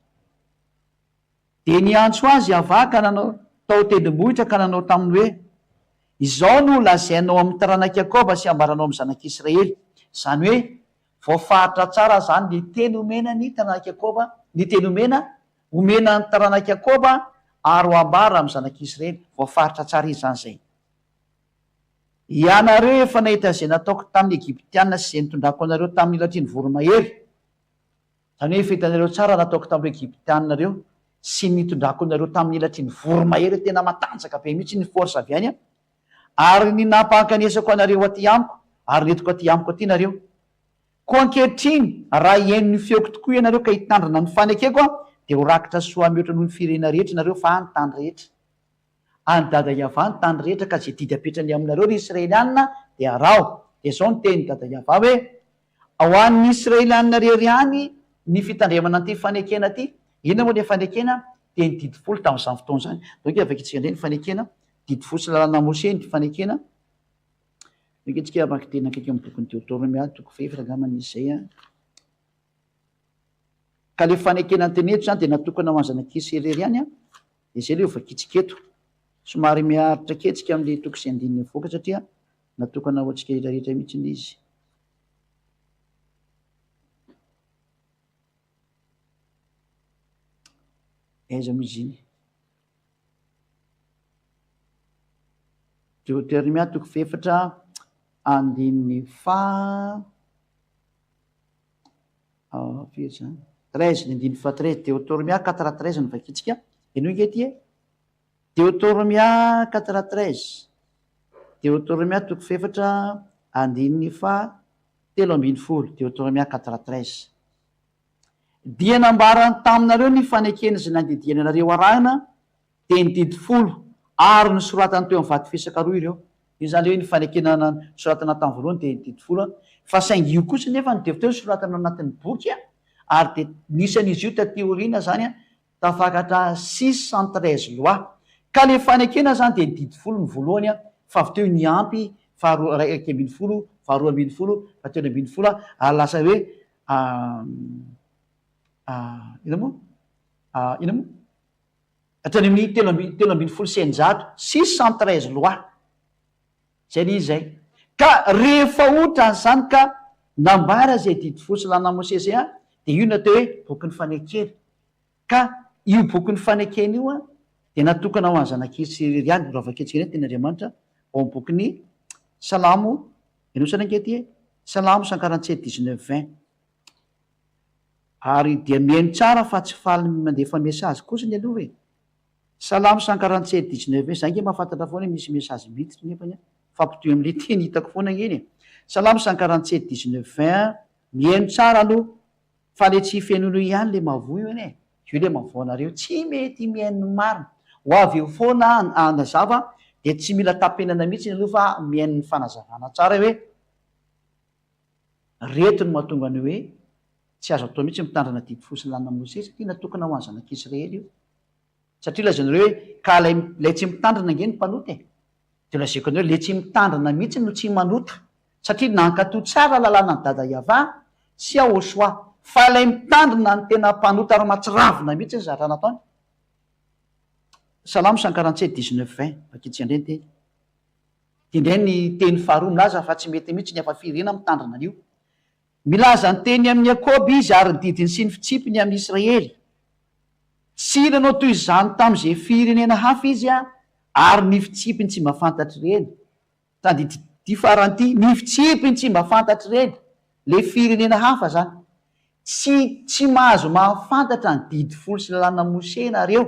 de niantso azy avaka nanao tao tendrombohitra ka nanao taminy hoe izao no lazainao amin'ny taranak'i jakoba sy ambaranao amin'ny zanak'israely zany hoe voafahatra tsara zany ny teny omena ny taranak'i jakoba ny teny omena ny taranak'i jakoba ary ho ambara amin'ny zanak'israely voafaritra tsara izy zany zay ianareo efa nahita zay nataoko tamin'ny egiptianina sy zay nitondrako anareo tamin'ny latriny voromahery zany hoe efa hitanareo tsara nataoko tamin'ireo egiptianareo sy nitondrako anareo tamin'ny latriny voromahery tena matanjaka be mihitsy ny force avy any a ary ny nampahankanesako anareo aty amiko ary netiko aty amiko aty nareo ko ankehitriny raha iainony feoko tokoa ianareo ka hitandrana ny fanekeko a de ho rakitra soa mioatra noho ny firena rehetra nareo fa any tany rehetra any dada iava ny tany rehetra ka zay didy apetrany aminareo ry israelianina de arao de zao ny teny dada iava hoe ao an'ny israelianina rery any ny fitandremana ty fanekena ty ina moa le fanekena de ny didifolo tam'izany fotoana zany donc avaketsika indray ny fanekena didifolo sy lalàna mose ny fanekena aketsika amaky tena akaiky amin'ny tokony teotorony a toko fefiragamanizy zay a ka le fanekena nyteneto zany de natokana ho anzanak'isy rery any a de zay le ovakitsika eto somary miaritra ketsika am'le toko sy andininy avoaka satria natokana ho atsika rehetrarehetra mihitsy ny izy aiza moa izy iny Deutéronomia toko fefatra andininy treize ny andininy fa-treize Deutéronomia 4:13 ny vakitsika ino nkety e Deutéronomia 4:13 Deutéronomia toko fefatra andininy fa-10 Deutéronomia 4:13 dia nambarany taminareo ny fanekena zay nandidiana anareo arahina dia ny didy 10 ary ny soratany teo amin'ny vaty fisaka roa ireo io zany hoe ny fanekena soratana tamin'ny voalohany dia ny didy 10 fa saingy io kosa nefa ny deviteo soratana anatin'ny boky ary dia nisan'izy io tateoriana zany tafakatra 613 loi ka le fanekena zany dia ny didy 10 ny voalohany fa avy teo ny ampy raiky ambin'ny 10 faharoa ambin'ny 10 fa teo ambin'ny 10 ary lasa hoe ina moa hatrany amin'ny telo ambin'ny 10 senjato 613 loi zay ny izay ka rehefa ohatran'izany ka nambara zay didy fosy lana Mosesy dia io natao hoe boky ny fanekena ka io boky ny fanekena io dia natokana ho any zanak'isy sireriany ravaketsika teny Andriamanitra ao amin'ny boky ny salamo inosana ankety salamo 147:19-20 ary dia mihaino tsara fa tsy faly mandefa mesazy kosa ny aloha salamo 147:19 zay nge mahafantatra foana misy mesazy mitry nefa fampitoy amin'le teny hitako foana ngeny salamo 147:19-20 mihaino tsara aloha fa le tsy fenolo ihany le mavoa io eny io le mavoanareo tsy mety mihaino marina ho avy eo foana anazava dia tsy mila tapenana mihitsy ny aloha fa mihaino ny fanazavana tsara hoe reto ny mahatonga ny hoe tsy azo atao mihitsy mitandrina didy fosy lana Mosesy satria natokana ho any zanak'Israely io satria lazanareo hoe ka lay tsy mitandrina nge ny mpanota dia lazaiko anareo le tsy mitandrina mihitsy no tsy manota satria nankatoa tsara lalàna ny dada Iava sy Ahosoa fa lay mitandrina ny tena mpanota ary matsiravina mihitsy ny zatra nataony salamo 147:19-20 vakitsy andray ny teny dia indray ny teny faharoa milaza fa tsy mety mihitsy ny afa-firena mitandrina an'io milaza ny teny amin'ny Jakôba izy ary ny didiny sy ny fitsipiny amin'ny Israely tsy nanao toy izany tamin'izay firenena hafa izy ary ny fitsipiny tsy mahafantatra ireny tany ty faranty ny fitsipiny tsy mahafantatra ireny le firenena hafa zany tsy mahazo mahafantatra ny didy folo sy lalàna Mose nareo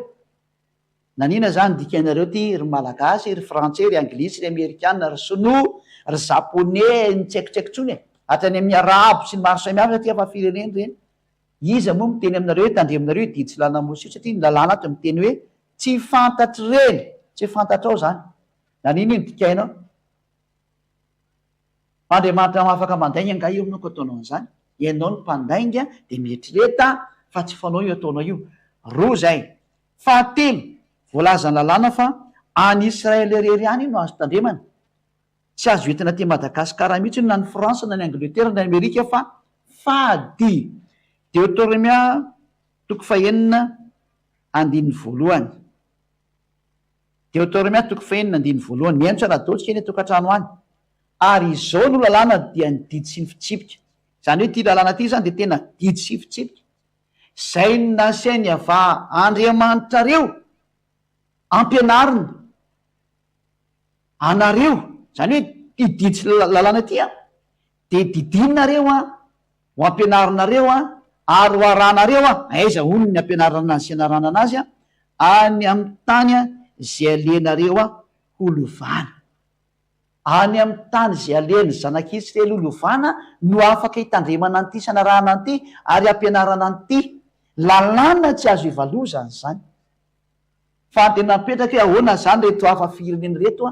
nanina zany dikanareo ty ry malagasy ry frantsay ry anglisy ry amerikana ry sinoa ry japonais ny tsaikitsaiko tsony hatrany amin'ny arabo sy ny maro samihafa satria fa fireneny reny iza moa miteny aminareo hoe tandreminareo didy sy lalàna Mose satria ny lalàna ato miteny hoe tsy fantatra reny tsy fantatra ao zany nanina iny dikainao Andriamanitra mahafaka mandainga nga io aminao ko ataonao an'izany ianao ny mpandainga dia mieritreeta fa tsy fanao io ataonao io roa zay fahatelo voalaza ny lalàna fa any Israely rery any no azo tandremana tsy azo entina ty Madagasikara mihitsy na ny Fransa na ny Angletera na ny Amerika fa fady Deutéronomia toko fahenina andininy voalohany Deutéronomia toko fahenina andininy voalohany mihaino tsara daotsika eny tokantrano any ary izao no lalàna dia ny didy sy ny fitsipika zany hoe ty lalàna ty zany dia tena didy sy fitsipika zay ny nasainy ava Andriamanitrareo ampianarina anareo zany hoe ty didy sy lalàna ty dia didinareo ho ampianarinareo ary ho aranareo aiza hono ny ampianarana azy sy anarana anazy any amin'ny tany zay alenareo holovana any amin'ny tany zay aleny zanak'Israely holovana no afaka hitandremana an'ity sy anarahana an'ity ary ampianarana an'ity lalàna tsy azo ivalozany zany fa tena mipetraka hoe ahoana zany reto hafa fireneny reto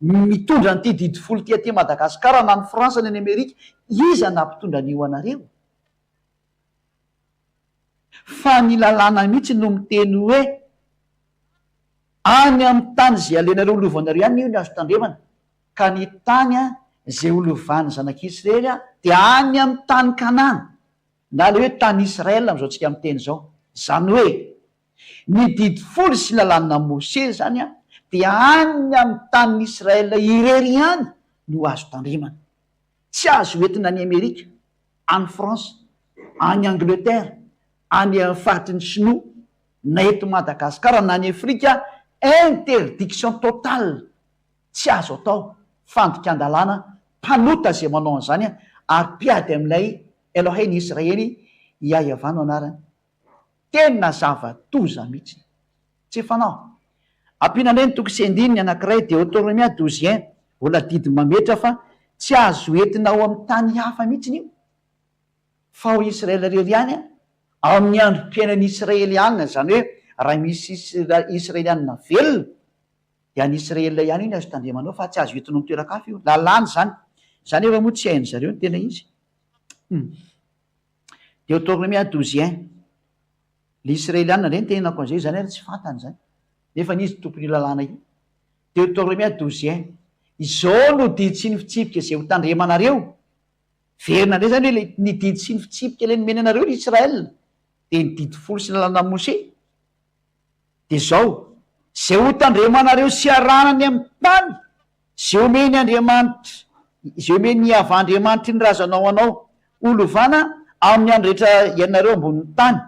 mitondra nyity didy folo ty Madagasikara na ny Fransa na ny Amerika iza nampitondra an'io anareo fa ny lalàna mihitsy no miteny hoe any amin'ny tany zay alenareo holovanareo ihany io ny azo tandremana ka ny tany zay holovany zanak'Israely dia any amin'ny tany Kanana na le hoe tany Israel am'izao tsika amin'ny teny zao zany hoe ny didy folo sy lalàna Mose zany dia any amin'ny tany Israel irery ihany no azo tandremana tsy azo entina any Amerika any Fransa any Angletera any faritry ny Sinoa na eto Madagasikara na any Afrika, interdiction totale, tsy azo atao, fandikan-dalàna, mpanota zay manao an'izany ary mpiady amin'ilay Eloheny Israely iayavano anarany. Tena zava-toza mihitsy, tsy fanao. Ampiana ny toko sendininy anankiray Deutéronomie 12:1, vola didy mametra fa tsy azo entina ao amin'ny tany hafa mihitsy io fa ao Israely rery ihany ao amin'ny androm-piainan'ny Israelianina, zany hoe raha misy Israelianina velona dia any Israely ihany io ny azo tandremanao fa tsy azo entinao mitoeran-kafa io, lalàny zany. Zany efa moa tsy hain zareo ny tena izy. Deutéronomie 12:1, le Israelianina reny tenako an'izay, zany ary tsy fantany zany nefa nizy tompony io lalàna io. Deutéronomie 12:1, izao no didy sy ny fitsipika zay ho tandremanareo. Verina indray zany hoe ny didy sy ny fitsipika le nomeny anareo ny Israel dia ny didy folo sy ny lalàna Mose. Dia zao, zay ho tandremanareo sy arahana ny amin'ny tany, zay omeny Andriamanitra, zay omeny avandriamanitra ny razanao anao olovana amin'ny andro rehetra ianareo ambonin'ny tany.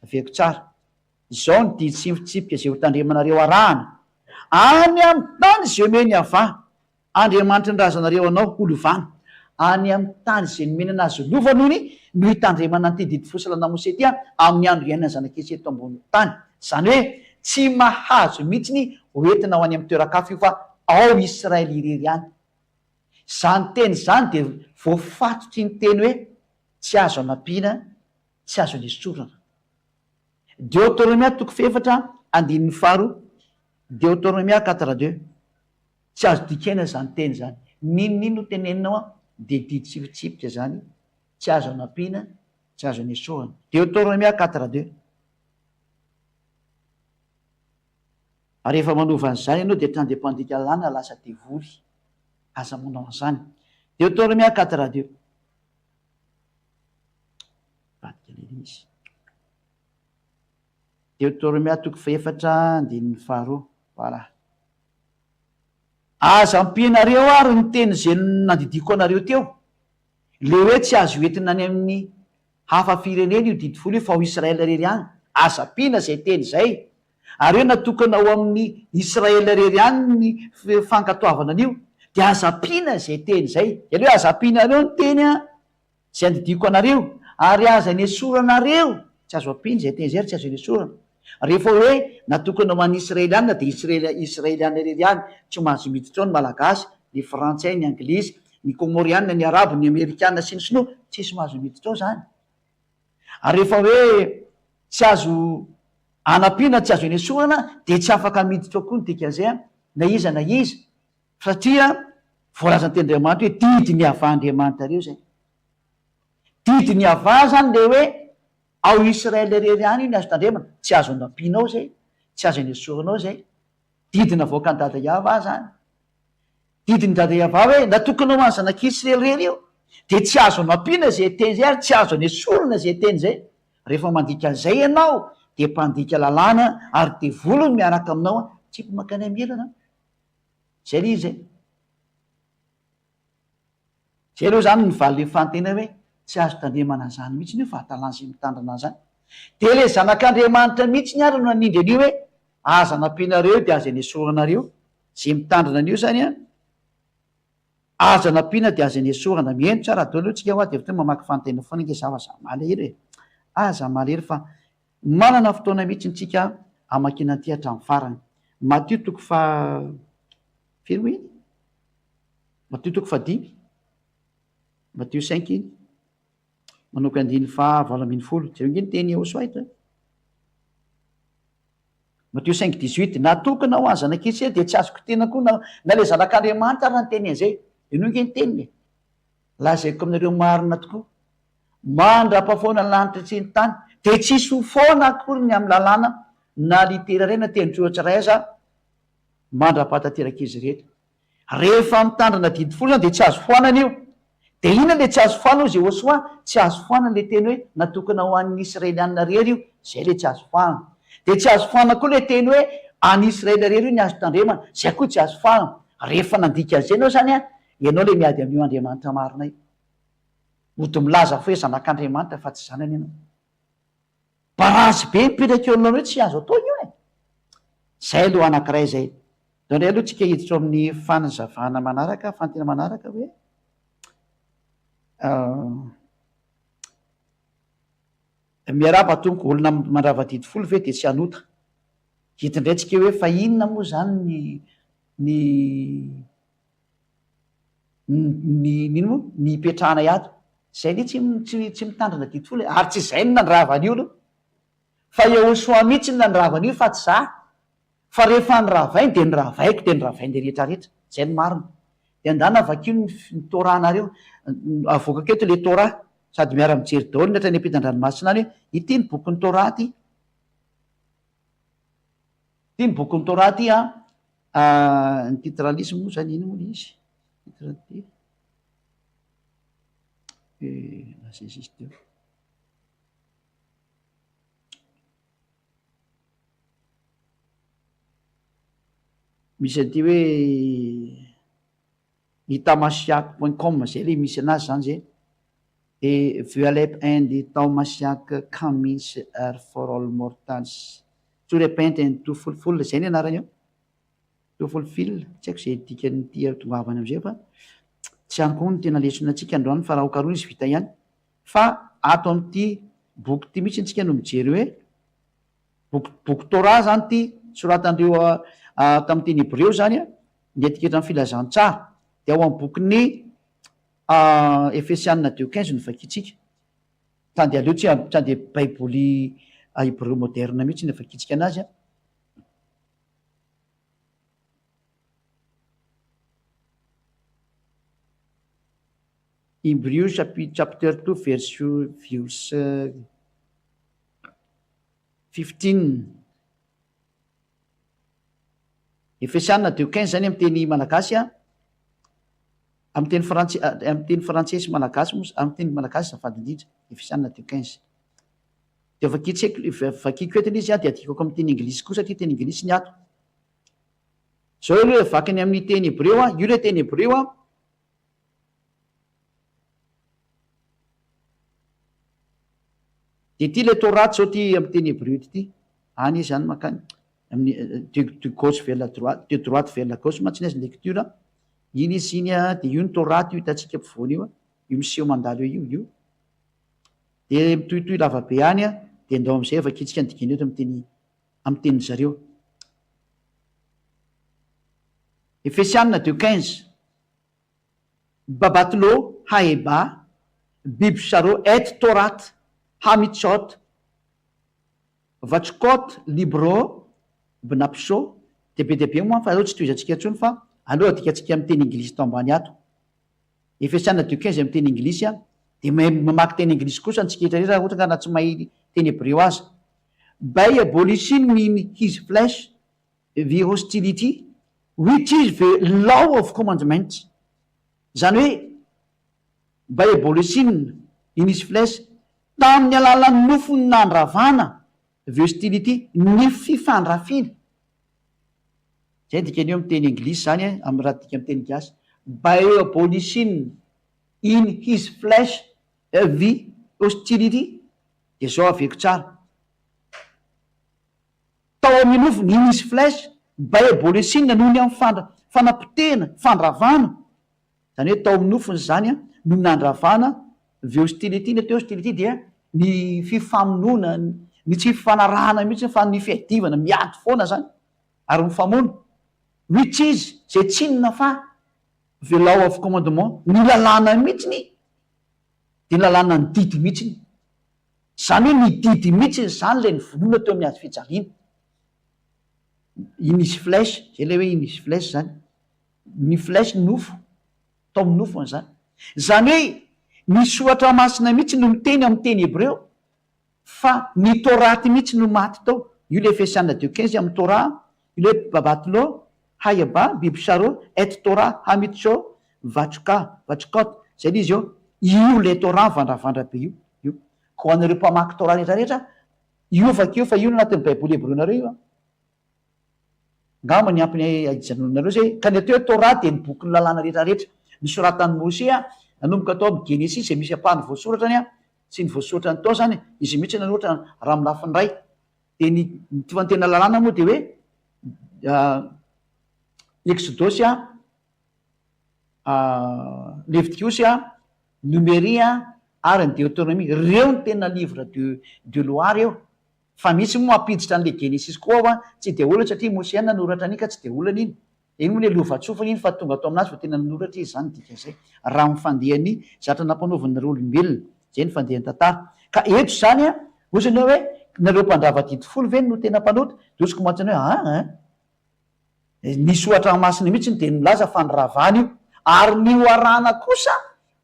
Aveko tsara, izao ny didy sy ny fitsipika zay ho tandremanareo arahana any amin'ny tany zay omeny Andriamanitra ny razanareo anao olovana, any amin'ny tany zay nomeny anazy lovanony no hitandremana ny didy fosalana Mose tia amin'ny andro iainana zanak'esy eto ambonin'ny tany. Zany hoe tsy mahazo mihitsy ny hoentina ho any amin'ny toeran-kafa io fa ao Israely irery ihany. Zany teny zany dia voafatotry ny teny hoe tsy azo anampiana, tsy azo anesorana. Deutéronomie toko fefatra andininy faharoa, Deutéronomie 4:2, tsy azo dikaina zany teny zany. Ninonino teneninao dia didy sy fitsipika zany, tsy azo anampiana, tsy azo anesorana. Deutéronomie 4:2. Ary rehefa manova an'izany ianao dia hatrany dia mpandika lalàna lasa devoly, aza manao an'izany. Deutéronomie 4:2. Deutéronomie toko fefatra andininy faharoa, voilà. Aza ampianareo ary ny teny zay nandidiko anareo teo, le hoe tsy azo entina any amin'ny hafa firenena io didy folo io fa ho Israely rery ihany. Aza ampiana zay teny zay, ary hoe natokana ao amin'ny Israely rery ihany ny fankatoavana an'io, dia aza ampiana zay teny zay. Iany hoe aza ampianareo ny teny zay andidiko anareo, ary aza anesoranareo, tsy azo ampiana zay teny zay, tsy azo anesorana. Rehefa hoe natokana ho an'ny Israelianina dia Israelianina rery ihany, tsy mahazo miditra ao ny malagasy, ny frantsay, ny anglisy, ny komorianina, ny arabo, ny amerikanina sy ny sinoa, tsisy mahazo miditra ao zany. Ary rehefa hoe tsy azo anampiana, tsy azo anesorana, dia tsy afaka miditra ao koa ny dikan'izay na iza na iza, satria voalazany teny Andriamanitra hoe didy ny avandriamanitra reo zay. Didy ny ava zany le hoe ao Israely rery ihany io ny azo tandremana, tsy azo anampianao zay, tsy azo anesoranao zay. Didina avoaka ny dada Iava zany. Didiny dada Iava hoe natokana ho any zanak'Israely rery io, dia tsy azo anampiana zay teny zay ary tsy azo anesorana zay teny zay. Rehefa mandika an'izay ianao dia mpandika lalàna ary devolony miaraka aminao, tsy makany amelana. Zay le izy zay. Zay aloha zany ny valin'ny fantena hoe tsy azo tandremana zany mihitsy io fa hatalany sy mitandrina zany. Dia le zanak'Andriamanitra mihitsy ny ary no nanindry an'io hoe aza anampianareo dia aza anesoranareo. Zay mitandrina an'io zany aza anampiana dia aza anesorana. Mihaino tsara daholo tsika ho dia mamaky fantena foana inge zava malahelo aza malahelo fa manana fotoana mihitsy tsika amakiana ty hatramin'ny farany. Matio toko firy hoy iny? Matio toko 5, Matio 5 iny manoko 9:20, zay iny teny Hosoaitra. Matio 5:18, natokana ho any zanak'Israely dia tsy azoko tena koa na le zanak'Andriamanitra raha ny teny an'izay. Ino nge ny teniny? Lazaiko aminareo marina tokoa, mandra-pahafoana ny lanitra sy ny tany, dia tsisy ho foana akory ny amin'ny lalàna na litera iray na tendrotra iray aza mandra-pahatanteraka izy rehetra. Rehefa mitandrina didy folo zany dia tsy azo foana an'io. Dia inona le tsy azo foana zay Hosoa? Tsy azo foana le teny hoe natokana ho an'ny Israelianina rery io, zay le tsy azo foana. Dia tsy azo foana koa le teny hoe any Israely rery io ny azo tandremana, zay koa tsy azo foana. Rehefa nandika an'izay ianao zany ianao le miady amin'io Andriamanitra marinay. Mody milaza foe zanak'Andriamanitra fa tsy zanany ianao. barazy be mipetraka eo aminao hoe tsy azo atao io e. Zay aloha anankiray zay. Dondray aloha tsika hiditra amin'ny fanazavana manaraka, fantena manaraka hoe miaraba tomoko olona mandrava-didy folo ve de tsy hanota. Hitindray tsika hoe fa inona moa zany ny moa ny ipetrahana ato. Zay le tsy mitandrina didy folo ary tsy zay no nandravan'io aloha fa eo soa mihitsy ny nandravan'io fa tsy za fa rehefa nyravainy de nyravaiko de nyravain'le rehetrarehetra. Zay ny marina de andana vakio ny toranareo avoaka keto le tora sady miara mijery daholo natra ny ampitan-dranomasina any hoe ity ny bokin'ny tora ty, ity ny bokin'ny tora ty ny titralisme moa zany iny moa le izy titrate lasa izy teo misy an'ity hoe itamasiac.com zay le misy anazy zany zay et vualep un des taomasiac camis for all mortals tsorepente ny tofolofolo zay ny anarany eo tofolofil tsy haiko zay dikanyty tongavany am'izay fa tsy any koa ny tena lesona atsika androany fa raha okaroa izy vita ihany fa ato am'ty boky ty mihitsy ntsika no mijery hoe boky tora zany ty soratandreo tamin'ny teny hebreo zany ny etiketa ny filazantsara de ao amin'ny bokyny Efesianina 2:15 no vakitsika tany de aleo tsy de baiboly hébreu moderne mihitsy ny vakitsika anazy Hébreux chapter 2 verset 15 Efesianina 2:15 zany amin'ny teny malagasy amin'ny teny frantsay sy malagasy moa amin'ny teny malagasy zafady indrindra Efesianina 2:15 de vakiko etiny izy de adikako amin'ny teny anglisy koa satria teny anglisy ny ato zao aloha vakiny amin'ny teny hebreo io le teny hebreo de ty le toraty zao ty amin'ny teny hebreo ty any izy zany makany de gauche vers la droite, de droite vers la gauche ma tsy nazy lecture iny izy iny de io ny toraty io hitatsika ampovoany io miseho mandalo io de mitohitohy lavabe any de andao am'izay vakitsika ny diginy eto amin'ny teny zareo Efesianina 2:15 babatlo haeba bibsaro et torat hamitsot vatskot libro bnapiso de be deabe moa fa aloha tsy toizantsika ntsony fa aloha adikatsika amin'ny teny anglisy tao ambany ato Efesianina 2:15 amin'ny teny anglisy de mamaky teny anglisy kosa antsika rehetrarehetra raha ohatra ka na tsy mahay teny hebreo azy by abolishing in his flesh the hostility which is the law of commandment zany hoe by abolishing in his flesh tamin'ny alalan'ny nofony nandravana the hostility ny fifandrafina zay dikany eo amin'ny teny anglisy zany amin'ny raha dika amin'ny teny gasy by abolishing in his flesh the hostility de zao aveko tsara tao amin'ny nofony in his flesh by abolishing noho ny amin'ny fanapotena fandravana zany hoe tao amin'ny nofony zany no nandravana the hostility ny ateo hostility dia ny fifamonona ny tsy fifanarahana mihitsy fa ny fiadivana miady foana zany ary mifamono which is zay tsinona fa the law of commandement ny lalàna mihitsiny de ny lalàna ny didy mihitsiny zany hoe ny didy mihitsiny zany le ny vonona teo amin'ny ady fijaliana inisy flesh zay le hoe inisy flesh zany ny flesh nofo tao amin'ny nofony zany zany hoe ny soatra masina mihitsy no miteny amin'ny teny hebreo fa ny toraty mihitsy no maty tao io le Efesianina 2:15 amin'ny tora io le babatlo hayaba bibsaro et tora hamitso vatskot zay le izy io le tora vandravandra be io ko anareo mpamaky tora rehetrarehetra io vakeo fa io no anatin'ny baiboly hebreonareo io ngamba ny ampiny ajanonareo zay ka ny ateo hoe tora de ny boky ny lalàna rehetrarehetra ny soratan'ny Mose nanomboka atao amin'ny genesis zay misy ampahany voasoratra any sy ny voasotra ny tao zany izy mihitsy nanoatra raha milafindray de ny tifantena lalàna moa de hoe exodosy leviticus numéri ary ny deutéronomie reo ny tena livre de loi reo fa misy moa ampiditra an'le genesis koa tsy de olana satria Mosè nanoratra an'iny ka tsy de olana iny iny moa le lovatsofiny iny fa tonga atao aminazy fa tena nanoratra izy zany dika zay raha mifandehany zatra nampanaovany reo olombelona zay ny fandehany tantara ka eto zany osany hoe nareo mpandravadidi folo ve no tena mpanotra de osiko mantsany hoe nisy ohatra masina mihitsy de milaza fa nyravany io ary ny oarana kosa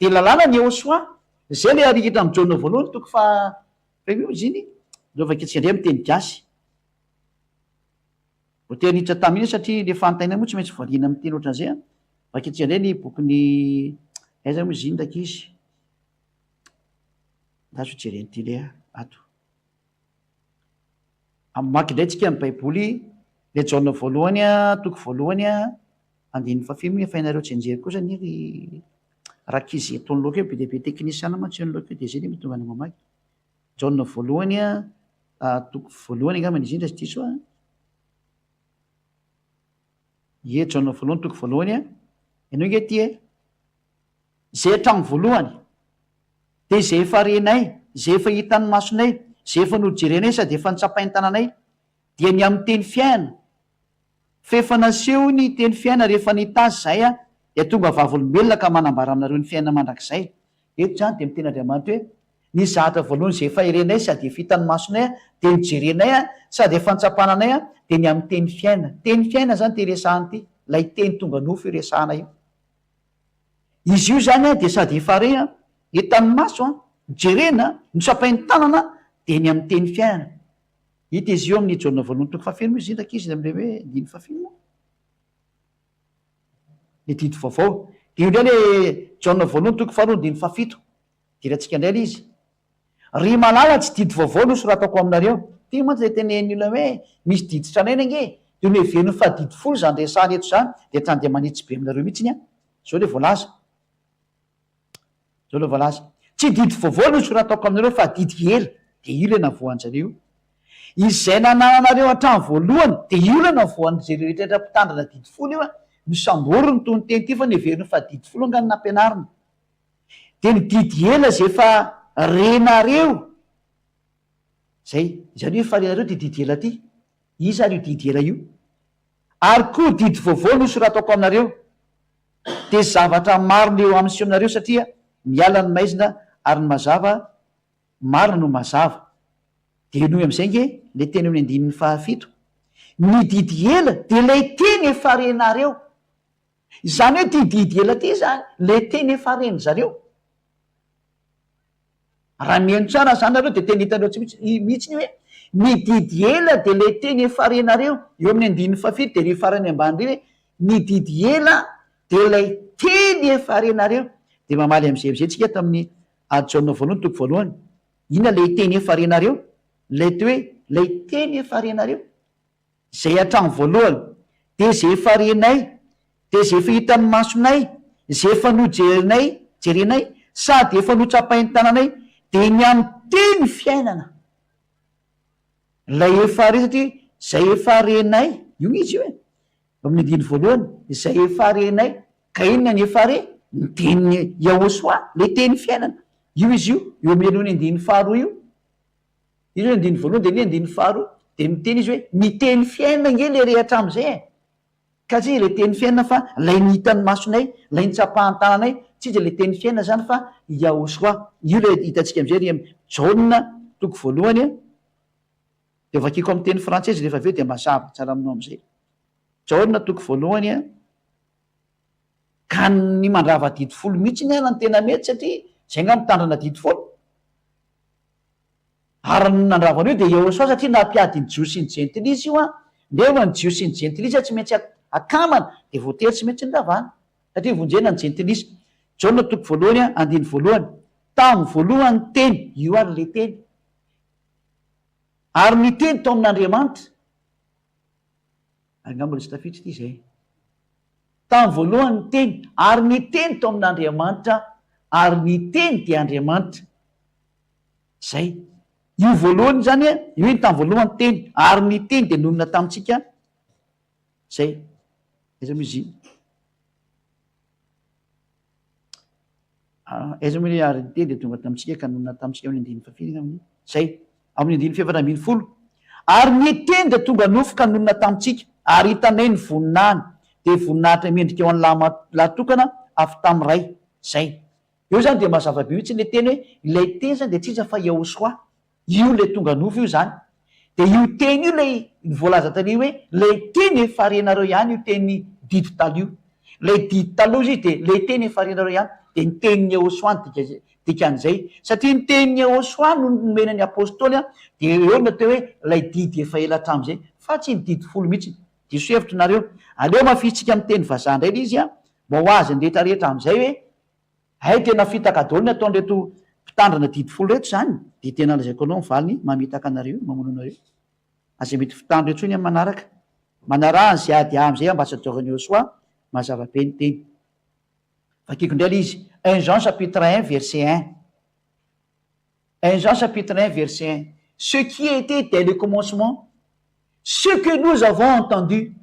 de lalàna ny eosoa zay le arikitra amy jaona voalohany toko fa io izy iny reovaketsika ndray miteny gasy voateanitra taminy satria le fantaina moa tsy maintsy voalina miteny ohatran'zay vaketsika ndray ny bokony aiza moa izy iny ndraiky izy ndaso jereny ty le ato amaky ndraytsika amy baiboly le jaona voalohany toko voalohany andin'ny fafimy fainareo tsy anjery kosa niry rakizy ataony loka eo be deabe teknisiana mantsy loka eo de zay ny mitonga ny mamaky jaona voalohany toko voalohany angamany izy indra sy diso jaona voalohany toko voalohany ianao nge ty zay hatramo voalohany de zay efa renay zay efa hitan'ny masonay zay efa nojerenay sady efa nitsapainy tananay dia ny amin'ny teny fiaina fefa naseho ny teny fiaina rehefa nitazy zay de tonga vavolombelona ka manambara aminareo ny fiaina mandrakizay eto zany de miteny Andriamanitra hoe ny zahatra voalohany zay efa irenay sady efa hitan'ny masonay de nijerenay sady efa nitsapananay de ny amin'ny teny fiaina zany te resahany ty lay teny tonga nofo iresahana io izy io zany de sady efa re hitan'ny maso nijerena nitsapainy tanana de ny amin'ny teny fiaina hita izy io amin'ny jaona voalohany toko fafino izy ndraky izy amle hoe diny fafino le didy vaovao de io ndray le jaona voalohany toko faharoa diny fafito diratsika indray le izy ry malala tsy didy vaovao no soratako aminareo ty mantsy le teneny olona hoe misy didy tranaina nge de no heveriny fa didy folo zany resahny eto zany de trany de manitsy be aminareo mihitsy iny zao le voalaza tsy didy vaovao no soratako aminareo fa didy ela de io le navoanjareo izay nananareo hatramy voalohany de io le navoan'zay rehetrarehetra mpitandrana didy folo io no samborony tony teny ty fa ny heveriny fa didy folo angany nampianarina de ny didy ela zay efa renareo zay zany hoe fa renareo ty didy ela ty izy ary io didy ela io ary koa didy vaovao no soratako aminareo de zavatra marina eo amin'ny seo aminareo satria miala ny maizina ary ny mazava marina no mazava de noho am'izay nge le teny amin'ny andinin'ny fahafito ny didy ela de lay teny efa renareo zany hoe ty didy ela ty zany le teny efa reny zareo raha mihaino tsara zany nareo de teny hitanareo tsy mihitsy ny hoe ny didy ela de le teny efa renareo eo amin'ny andin'ny fafito de ry farany ambany ry hoe ny didy ela de lay teny efa renareo de mamaly am'zay am'zay tsika tamin'ny jaona voalohany toko voalohany ina lay teny efa renareo lay ty hoe lay teny efa renareo zay hatramo voalohany de zay efa renay de zay efa hitan'ny masonay zay efa nojerinay jerenay sady efa notsapainy tananay de ny amin'ny teny fiainana lay efa re satria zay efa renay io izy io amin'ny andiny voalohany zay efa renay ka inona ny efa re ny teniny yahosoa le teny fiainana io izy io eo amin'ny alohan'ny andiny faharoa io izy hoe andiny voalohany de ny andiny faharoa de miteny izy hoe ny teny fiainana nge le rehatra am'izay ka tsy le teny fiainana fa lay ny hitan'ny masonay lay nitsapahantananay tsy izy le teny fiainana zany fa yahosoa io le hitantsika am'izay ry jaona toko voalohany de vakiko amy teny frantsaizy rehefa aveo de mazava tsara aminao am'izay jaona toko voalohany ka ny mandrava didy folo mihitsy ny anany tena mety satria zay nga mitandrana didy folo ary nandravana io de yahosoa satria nampiadiny jiosy ny jentilisa io nefa ny jiosy ny jentilisa tsy maintsy akamana de voatery tsy maintsy nyravana satria vonjena ny jentilisa jaona toko voalohany andiny voalohany tamy voalohany teny io ary le teny ary ny teny tao amin'Andriamanitra ary ngamba le tsy tafitsy ty zay tamy voalohany teny ary ny teny tao amin'Andriamanitra ary ny teny de Andriamanitra zay io voalohany zany io ny tamin'ny voalohany teny ary ny teny de nonona tamintsika zay aiza moa izy aiza moa ary ny teny de tonga tamintsika ka nonona tamintsika amin'ny andiny fafirina amin'ny zay amin'ny andiny fiefatra ambiny folo ary ny teny de tonga nofoka nonona tamintsika ary hitanay ny voninahiny de voninahitra mendrika eo any latokana avy tamin'ray zay eo zany de mazava-be mihitsy le teny hoe ilay teny zany de tsisa fa Yahosoa io le tonga nofo io zany de io teny io lay voalaza tany hoe lay teny efarenareo ihany io teny dito talo io lay dito taloha izy de lay teny efarenareo ihany de ny tenin'ny Yahosoa dikan'izay satria ny tenin'ny Yahosoa no nomenany apôstôly de eo nateo hoe lay didy efa ela hatramin'izay fa tsy ny didy folo mihitsy diso hevitro nareo aleo mafisitsika amin'ny teny vazaha indray izy mba ho azy ny rehetrarehetra am'izay hoe hay tena fitaka-daolo ny ataonreto mpitandrana didy folo reto zany de tena lazaiko anao mivaliny mamitaka anareo mamono anareo azay mety fitandro etsony amin'ny manaraka manarahany zay ady am'izay ambassadeur-ny Yahosoa mazava-be ny teny fakiko indray izy 1 Jean chapitre 1 verset 1 Jean chapitre 1 verset 1 ce qui était dès le commencement ce que nous avons entendu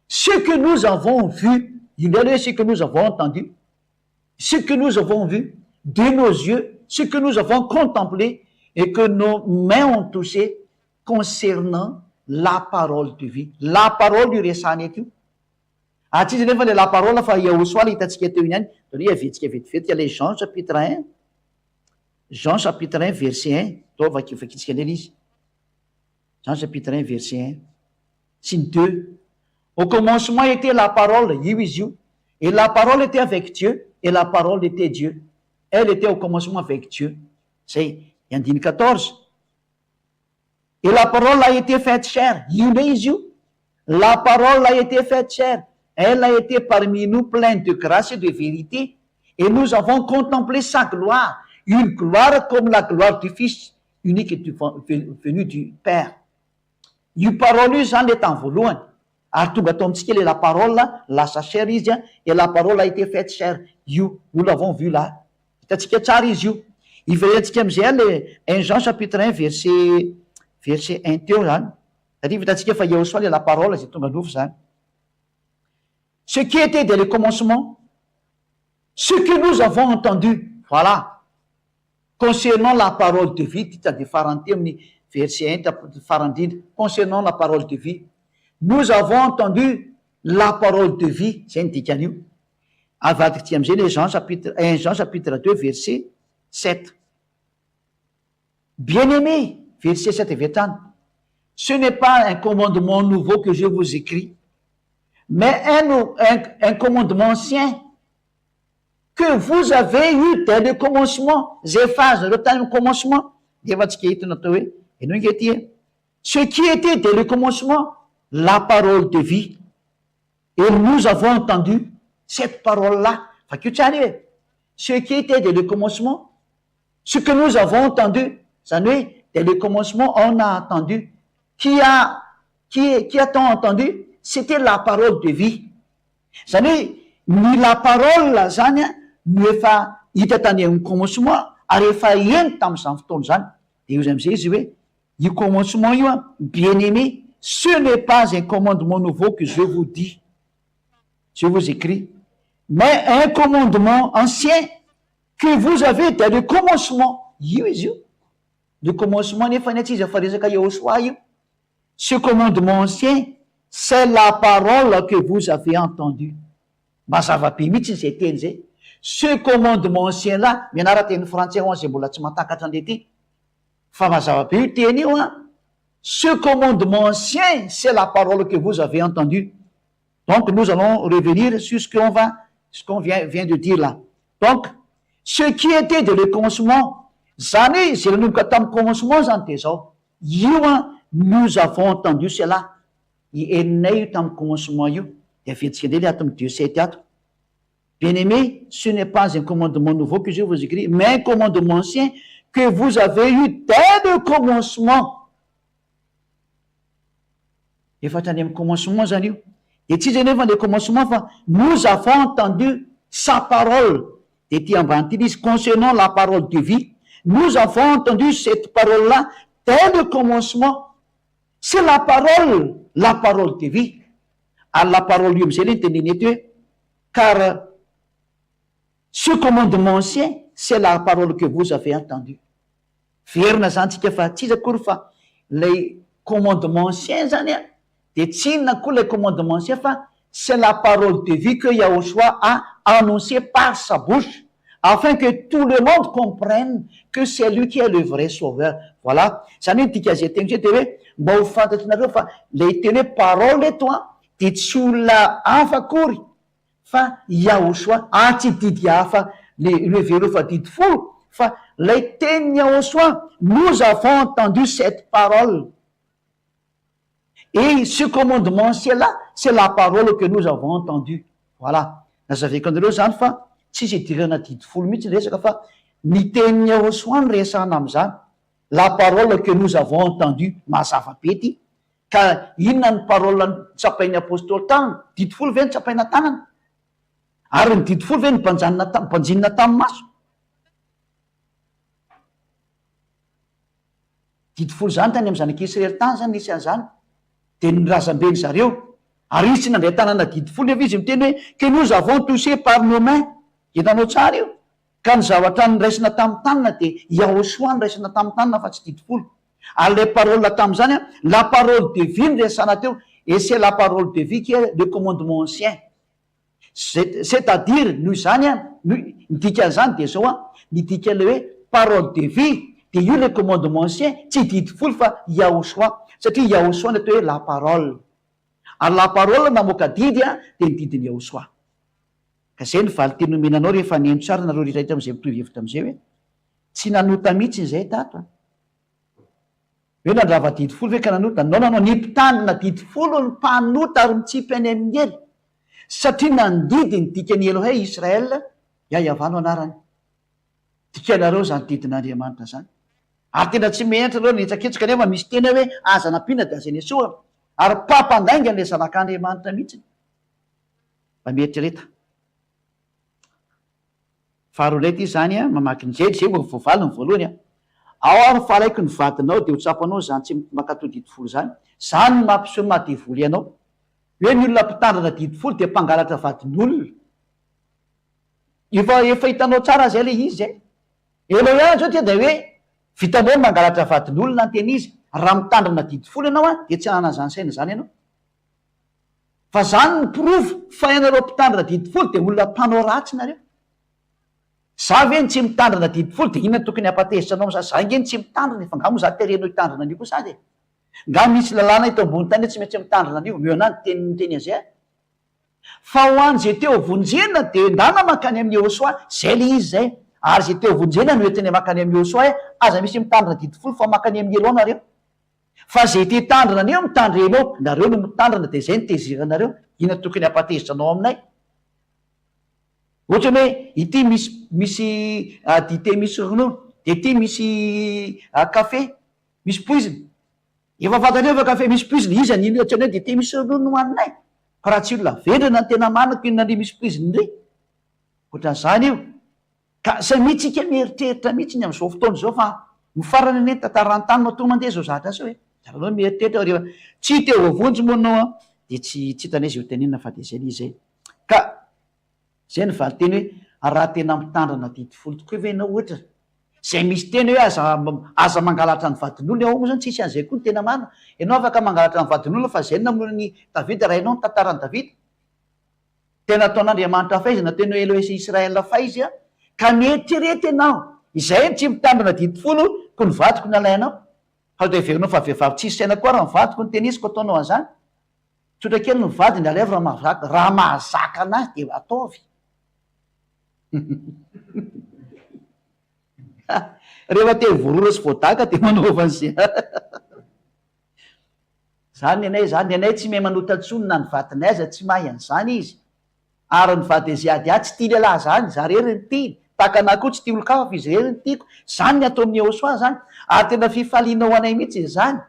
ce que nous avons vu ce que nous avons entendu ce que nous avons vu de nos yeux ce que nous avons contemplé et que nos mains ont touché concernant la parole de vie la parole io resany eto io atsy izy nefa le la parole fa Yahosoa le hitantsika teo iny ihany dore avetsika vetivety le Jean chapitre 1 verset 1 to vakitsika indray izy Jean chapitre 1 verset 1 sy ny 2 au commencement était la parole io izy io et la parole était avec Dieu et la parole était Dieu elle était au commencement avec Dieu zay andiny 14 et la parole a été faite chair io ndray izy io la parole a été faite chair elle a été parmi nous pleine de grâce et de vérité et nous avons contemplé sa gloire une gloire comme la gloire du Fils unique venu du Père io parole io zany le tamin'ny voalohany ary tonga atao amitsika le la parole lasa chair izy et la parole a été faite chair io nous l'avons vu là hitatsika tsara izy io iverentsika am'izay le 1 Jean chapitre 1 verset 1 teo zany satria vitantsika fa Yahosoa le la parole zay tonga nofo zany ce qui était dès le commencement ce que nous avons entendu voilà concernant la parole de vie de farany amin'ny verset 1 farandindra concernant la parole de vie nous avons entendu la parole de vie zay ny dikany io avadikitsika am'izay le 1 Jean chapitre 2 verset 7 bien-aimé verset 7 avy hatrany ce n'est pas un commandement nouveau que je vous écris mais un commandement ancien que vous avez eu dès le commencement zay fazareo tany amin'ny commencement de efa tsika hitona atao hoe enao ingety ce qui était dès le commencement la parole de vie et nous avons entendu cette parole-là fakio tsany hoe ce qui était dès le commencement ce que nous avons entendu zany hoe dès le commencement on a entendu qui a-t-on entendu c'était la parole de vie zany hoe ny la parole zany no efa hita tany amin'ny commencement ary efa eny tamin'izany fotoana zany de io zay am'izay izy hoe io commencement io bien-aimé ce n'est pas un commandement nouveau que je vous dis je vous écris mais un commandement ancien que vous avez dès le commencement io izy io le commencement nefa ny atsy izy efa resaka Yahosoa io ce commandement ancien c'est la parole que vous avez entendu mazava-be mihitsy zay teny zay ce commandement ancien là mianara teny français ho zay mbola tsy matakatra an'le ty fa mazava-be io teny io ce commandement ancien c'est la parole que vous avez entendu donc nous allons revenir sur ce qu'on vient de dire là donc ce qui était de le commencement zany zay nanomboka tamin'ny commencement zany de zao io nous avons entendu cela eninay io tamin'ny commencement io de avetsika ndray le ato amin'ny 2:7 ato bien-aimé ce n'est pas un commandement nouveau que je vous écris mais un commandement ancien que vous avez eu dès le commencement efa trany amin'ny commencement zany io de tsy zay nefa le commencement fa nous avons entendu sa parole de ty ambany ty izy concernant la parole de vie nous avons entendu cette parole-là dès le commencement. C'est la parole de vie. Ary la parole io am'izay le nyteneny eto hoe car ce commandement ancien, c'est la parole que vous avez entendue. Verina zany tsika fa tsy izy akory fa lay commandement ancien zany a de tsy inona koa lay commandement ancien fa c'est la parole de vie que Yahushua a annoncé par sa bouche afin que tout le monde comprenne que c'est lui qui est le vrai sauveur. Voilà. Zany hoe tika zay teny zay de hoe mba ho fantatrinareo fa lay teny hoe parole eto a de tsy olona hafa akory fa Yahushua, tsy didy hafa le vereo fa didy folo fa lay teny Yahushua. Nous avons entendu cette parole. Et ce commandement ancien-là, c'est la parole que nous avons entendue. Voilà. Nazaveko anareo zany fa tsisy idirana didy folo mihitsy ny resaka fa ny teny Yahushua ny resahana am'izany. La parole que nous avons entendue, mazava be ty. Ka inona ny parole tsapain'ny apôstôly tanana? Didy folo ve ny tsapaina tanana? Ary ny didy folo ve ny mpanjinina tamin'ny maso? Didy folo zany tany am'zanak'Israely tany zany nisy an'izany. De nirazam-beny zareo. Ary izy tsy nandray tanana didy folo nefa izy miteny hoe que nous avons touché par nos mains. Hitanao tsara io. Ka ny zavatra nyraisina tamin'ny tanana de Yahushua nyraisina tamin'ny tanana fa tsy didy folo. Ary le parole tamin'izany a, la parole de vie ny resana teo, et c'est la parole de vie qui est le commandement ancien. C'est-à-dire noho izany a, midika an'izany de zao a, midika le hoe parole de vie. De io le commandement ancien, tsy didy folo fa Yahushua. Satria Yahushua ny atao hoe la parole. Ary la parole namoaka didy a, de ny didiny Yahushua. Ka zay ny valy teny omenanao rehefa neno tsara nareo rehetrarehetra am'izay mitovy hevitra am'izay hoe tsy nanota mihitsy zay tato a. Hoe nandrava didy folo ve ka nanota? Nanao ny mpitanina didy folo ny mpanota ary mitsipy any amin'ny hely. Satria nandidy ny dikany Elohey Israel, Yahavano anarany. Dikanareo zany didin'Andriamanitra zany. Ary tena tsy menatra reo nitsaketsaka nefa misy tena hoe aza nampiana de aza nesoa. Ary papandainga le zanak'Andriamanitra mihitsy. Mba mieritreretra. Faharoa lety izy zany a, mamaky ny jely, zay voavaly ny voalohany a. Ao ary faraiky ny vadinao de ho tsapanao zany tsy makatao didy folo zany. Zany mampiseho mahadevoly anao. Hoe ny olona mpitandrana didy folo de mpangalatra vadin'olona. Efa hitanao tsara zay le izy zay. Elo ihany zao tia de hoe vitanao ny mangalatra vadin'olona ny teny izy. Raha mitandrana didy folo ianao a, de tsy anana zany saina zany ianao. Fa zany ny prova fa ianareo mpitandrana didy folo de olona mpanao ratsy nareo. Za ve ny tsy mitandrana didy folo de inona tokony hampatezitra anao am'za? Za ngeny tsy mitandrana efa ngamo za terenao hitandrana an'io koa sady. Nga misy lalàna ito ambony tany tsy maintsy mitandrana an'io. Meo anany teny an'izay. Fa ho any zay teo vonjena de ndana makany amin'ny Yahushua, zay le izy zay. Ary zay teo vonjena no entiny makany amin'ny Yahushua, aza misy mitandrana didy folo fa makany amin'ny elo nareo. Fa zay te tandrana anio mitandra elo, nareo no mitandrana de zay ny teziranareo. Inona tokony hampatezitra anao aminay? Ohatra hoe ity misy dité misy ronono, de ity misy café misy poizina. Efa fantaneo fa café misy poizina, izy anino ohatrany hoe dité misy ronono hoaninay. Ka raha tsy olona vendrina ny tena manako inona ny misy poizina indray. Ohatran'izany io. Ka sa mihitsika mieritreritra mihitsy ny am'izao fotoana zao fa mifarany ane tantarany tany no to mandeha zao zatra sao hoe. Zaranao mieritreritra rehefa tsy teo vavonjy moa anao a, de tsy hitany izy ho tenenina fa de zay izy zay. Ka zay ny valy teny hoe raha tena mitandrana didy folo tokoa ve ianao ohatra zay misy teny hoe aza mangalatra ny vadin'olona ao moa zany tsisy an'izay koa ny tena marina. Ianao afaka mangalatra ny vadin'olona fa zay namono ny Davida raha ianao ny tantarany Davida. Tena ataon'Andriamanitra faizana teny hoe Elohey Israel fa izy a, ka mieritreretra ianao izay tsy mitandrana didy folo ko ny vadiko nalainao. Fa de heverinao fa vehivavy tsisy saina koa raha ny vadiko ny tenisiko ataonao an'izany. Tsotra kely ny vady ny aleva raha mahazaka anazy de ataovy. Rehefa te vorora sy voadaka de manaova an'izay. Zany anay tsy mahay manotatsony na ny vadinay aza tsy mahay an'izany izy. Ary ny vady zay ady tsy tia lehilahy zany, za rery ny tiany. Taka anahy koa tsy tia olo-kafa izy rery ny tiako. Zany ny atao amin'ny Yahushua zany. Ary tena fifalianao anay mihitsy zany.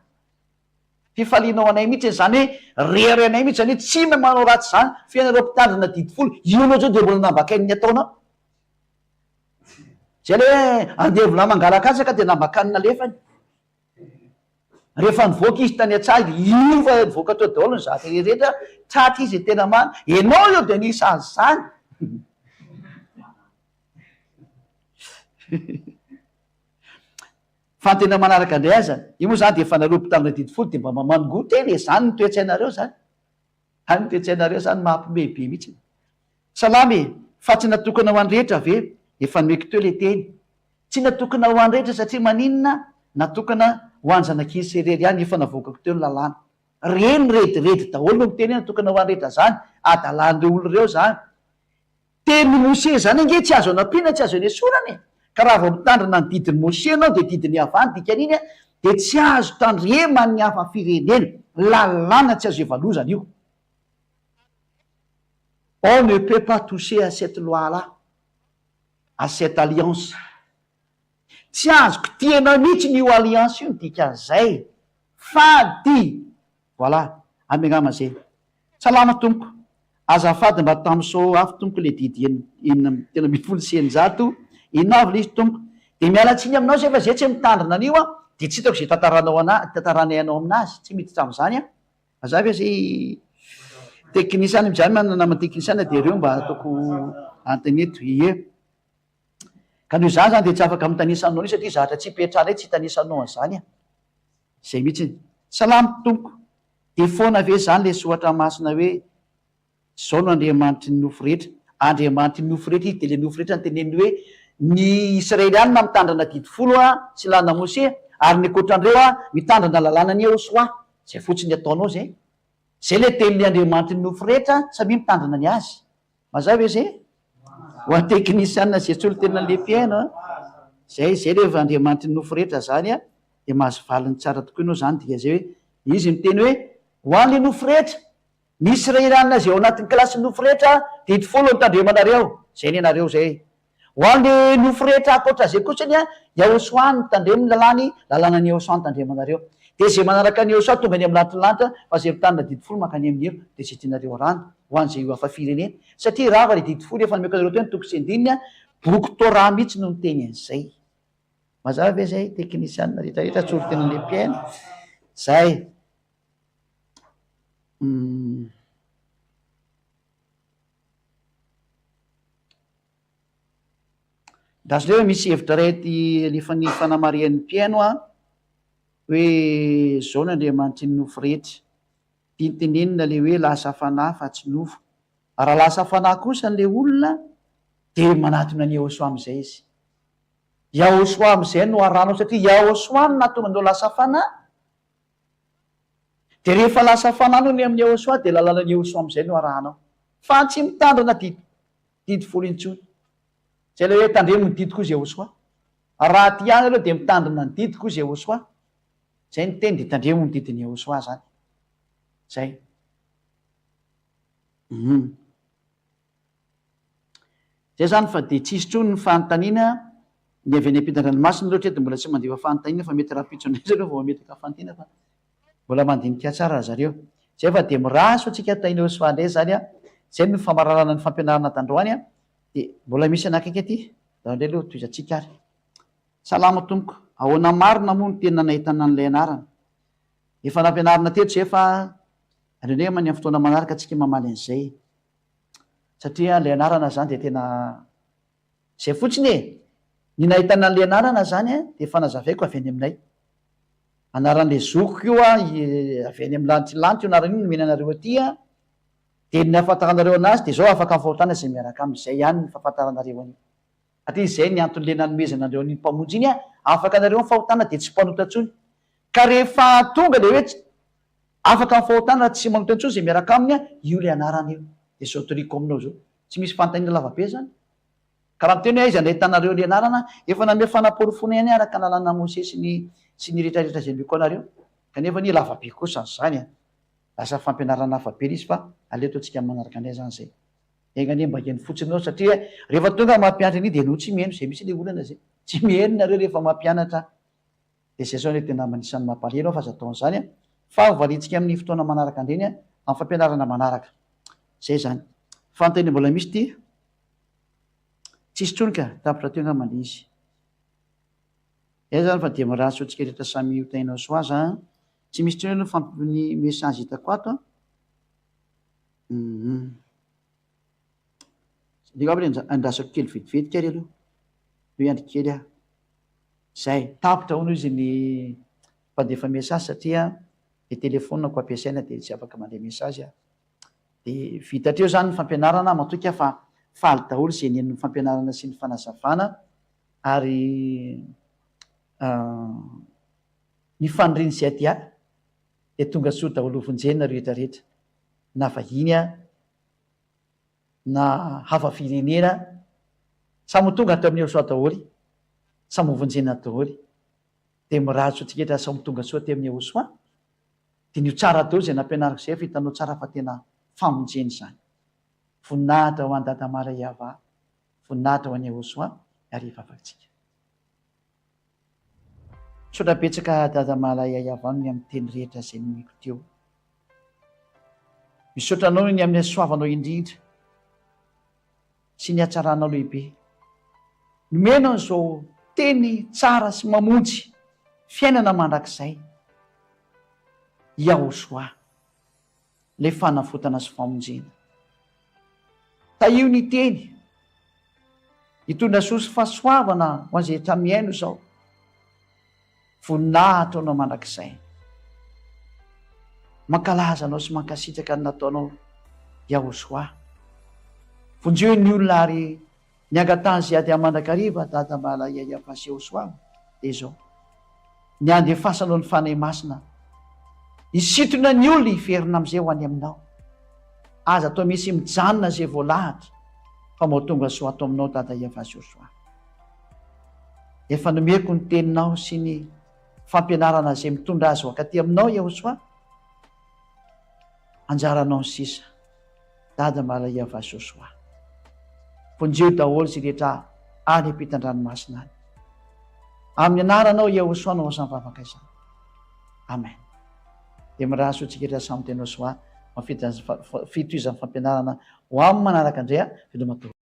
Fifalianao anay mihitsy zany hoe rery anay mihitsy zany hoe tsy mahay manao ratsy zany. Fiainareo mpitandrina didy folo, io anao zao de mbola nambakainy ny ataonao. zay le hoe andevona mangalakasaka tena makanina lefany rehefa nivoaka izy tany a-tsagy ifa voaka tao daolo ny zaka rehetra tratra izy tena mana enao eo de nisy azy zany fa tena manaraka andray azany io moa zany de efa naropo tamina didifolo de mba mamangoty zany ny toetsainareo zany any toetsainareo zany mampimebe mihitsy salamy fa tsy natokana ho any rehetra ve efa nomeko teo le teny tsy natokana ho any rehetra satria maninona natokana ho any zanak'izy serery any efa navokako teo ny lalàna reny rehetrirehetra daholo no miteny natokana ho any rehetra zany adalan'ireo olo reo zany teny mose zany ange tsy azo anampiana tsy azo eny esorany ka raha vao mitandrina ny didiny mose anao de didiny avany dikan'iny de tsy azo tandremany ny hafa firenena lalàna tsy azo evalozana io on ne peut pas toucher à cette loi là à cette alliance tsy azoko tiana mihitsy ny io alliance io ny dikan'izay fady voilà amenama zay salama tompoko azafady mba tamso afy tompoko le didy tena mifolo senjato inavy le izy tompoko de mialatsiny aminao zay fa zay tsy mitandrina an'io a de tsy hitako zay tantaranay anao aminazy tsy miditra am'zany a azavy a zay teknisiany mizany manama teknisiana de reo mba ataoko antaneto ie ka noho zany zany de tsy afaka mitanisanao ni satria zahatra tsy ipetrahanay tsy hitanisanao an'zany a zay mihitsy salamy tompoko de foana ave zany le soatra masina hoe zao no andriamanitry ny nofo rehetra andriamanitry ny nofo rehetra izy de le nofo rehetra nyteneny hoe ny israelianina mitandrana didifolo a sy lana mose ary ny akoatrandreo a mitandrana lalàna ny eosoa zay fotsiny ataonao zay zay le tenyny andriamanitry ny nofo rehetra samy mitandrana ny azy mazava e zay ho any teknisiana zay tsy olo tena le piaino a zay lefa andriamanitry ny nofo rehetra zany a de mahazo valiny tsara tokoa ianao zany dika zay hoe izy miteny hoe ho an'le nofo rehetra ny israelianina zay ao anatin'ny klasy nofo rehetra didifolo nitandremanareo zay ny anareo zay ho an'le nofo rehetra akoatra zay kotsany a yahosoany mitandremo ny lalàna ny yahosoany tandremanareo de zay manaraka ny yahosoa tonga any amy lanitrylanitra fa zay mitanina didifolo makany amin'ny eo de zay tianareo rano ho an'zay io afa firenena satria rava le didifolo efa nomeko anareo teo ny toko sy andininy a boky torah mihitsy no niteny an'zay mazava ve zay teknisiana rehetrarehetra tsy olo tena le piaina zay dasy le hoe misy hevitra rety lefa ny fanamarian'ny piaino a hoe zao ny andriamanitry ny nofo rehetra tinytenenina le hoe lasa fanahy fa tsy nofo raha lasa fanahy kosa n'le olona de manatona ny yahosoa am'izay izy yahosoa am'izay no aranao satria yahosoa no natonga andreo lasa fanahy de rehefa lasa fanahy no ny amin'ny yahosoa de lalàna ny yahosoa am'izay no arahanao fa tsy mitandrina didifolo intsony zay le hoe tandremo ny didiko izy yahosoa raha ty any aloha de mitandrina ny didiko izy yahosoa zay ny teny de tandremo ny didiny yahosoa zany zay zay zany fa de tsisy trony ny fanontaniana ny avy any ampitan-dranomasina loatra de mbola tsy mandefa fanontaniana fa mety raha pitsoandray zareo vao mametraka fanontaniana fa mbola mandinika tsara zareo zay fa de miraso atsika tainy yahosoa indray zany a zay ny famararana ny fampianarana tandroany a de mbola misy anakaiky aty da ndray aloha toizatsika ary salama tompoko ahoana marina moa ny tena nahitana n'lay anarana efa nampianarina teto zay fa andrindray many amin'ny fotoana manaraka atsika mamaly an'izay satria lay anarana zany de tena zay fotsiny e ny nahitana n'lay anarana zany a de efa nazavaiko avy any aminay anaran'le zokiko io a avy any amy lanitrylanitra io anarana io nomenanareo aty a de ny afantaranareo anazy de zao afaka mifahotana zay miaraka am'izay ihany ny fahafantaranareo an'io atria zay ny anton'le nanomezanareo ny mpamonjy iny a afaka anareo mifahotana de tsy mpanotatsony ka rehefa tonga le hoe afaka mifahotana tsy manotantsony zay miaraka aminy a io le anarana io de zao toriko aminao zao tsy misy fantanina lavabe zany karaha miteny hoe izy andahitanareo le anarana efa name fanapolofona ihany araka lalàna mose sy ny rehetrarehetra zay miko anareo kanefa ny lavabe kosa zany a lasa fampianarana hafabe izy fa aleto atsika manaraka andray zany zay egany mba heny fotsiny ao satria rehefa tonga mampianatra any de no tsy miheno zay misy le olana zay tsy miheno nareo rehefa mampianatra de zay zao le tena manisan'ny mampalelo fa zataon'zany a fa valitsika amin'ny fotoana manaraka andreny a amin'ny fampianarana manaraka zay zany fantany mbola misy ty tsisy tronika tapitra teo nga mande izy zany fa dia miratsy otsika rehetra samy hotainao soaza tsy misy treo no fampiny message hitako ato andrasako kely vetivetika ary aloha io andry kely a zay tapitra hono izy ny mpandefa message satria de telefonako ampiasaina de tsy afaka mandray message a de vita treo zany ny fampianarana matoka fa faly daholo zay nen'ny fampianarana sy ny fanazavana ary ny faniriny zay aty a de tonga soa daholo vonjena rehetrarehetra na vahiny a na hafa firenena samy tonga atao amin'ny soa daholy samy vonjena daholy de miratsy otsika samy tonga soa ty amin'ny ahosoa de nio tsara daholo zay nampianariko zay fa hitanao tsara fa tena famonjeny zany voninahitra ho any Dadamala Iava voninahitra ho any ahosoa ary efafatsika misaotra betsaka Dadamala Iava ny amin'ny teny rehetra zay nomeko teo misaotra anao ny amin'ny soavanao indrindra sy ny hatsaranao lehibe nomenao zao teny tsara sy mamonjy fiainana mandrakizay Yahosoa le fanafotana sy famonjena taio ny teny hitondra soa sy fahasoavana ho an'izay rehetra miaino zao voninahitra anao mandrakizay mankalaza anao sy mankasitraka ny nataonao Yahosoa vonjeo ny olona ary ny angatany zay ady amandrakariva Dadamala Iava sy Yahosoa de zao ny andefasanao ny fanahy masina isitona ny olona hiverina am'izay ho any aminao aza atao misy mijanona zay voalahatra fa mahatonga soa atao aminao Dada Iava sy Yahosoa efa nomeko ny teninao sy ny fampianarana zay mitondra azy wakaty aminao Yahosoa anjaranao sisa Dadamala Iava sy Yahosoa vonjeo daholo sy rehetra any ampitan-dranomasina any amin'ny anaranao Yahosoa no asa mivavaka izany amen de miraso tsika rehetra samy teny Yahosoa mafitohizan'ny fampianarana ho amin'ny manaraka indray a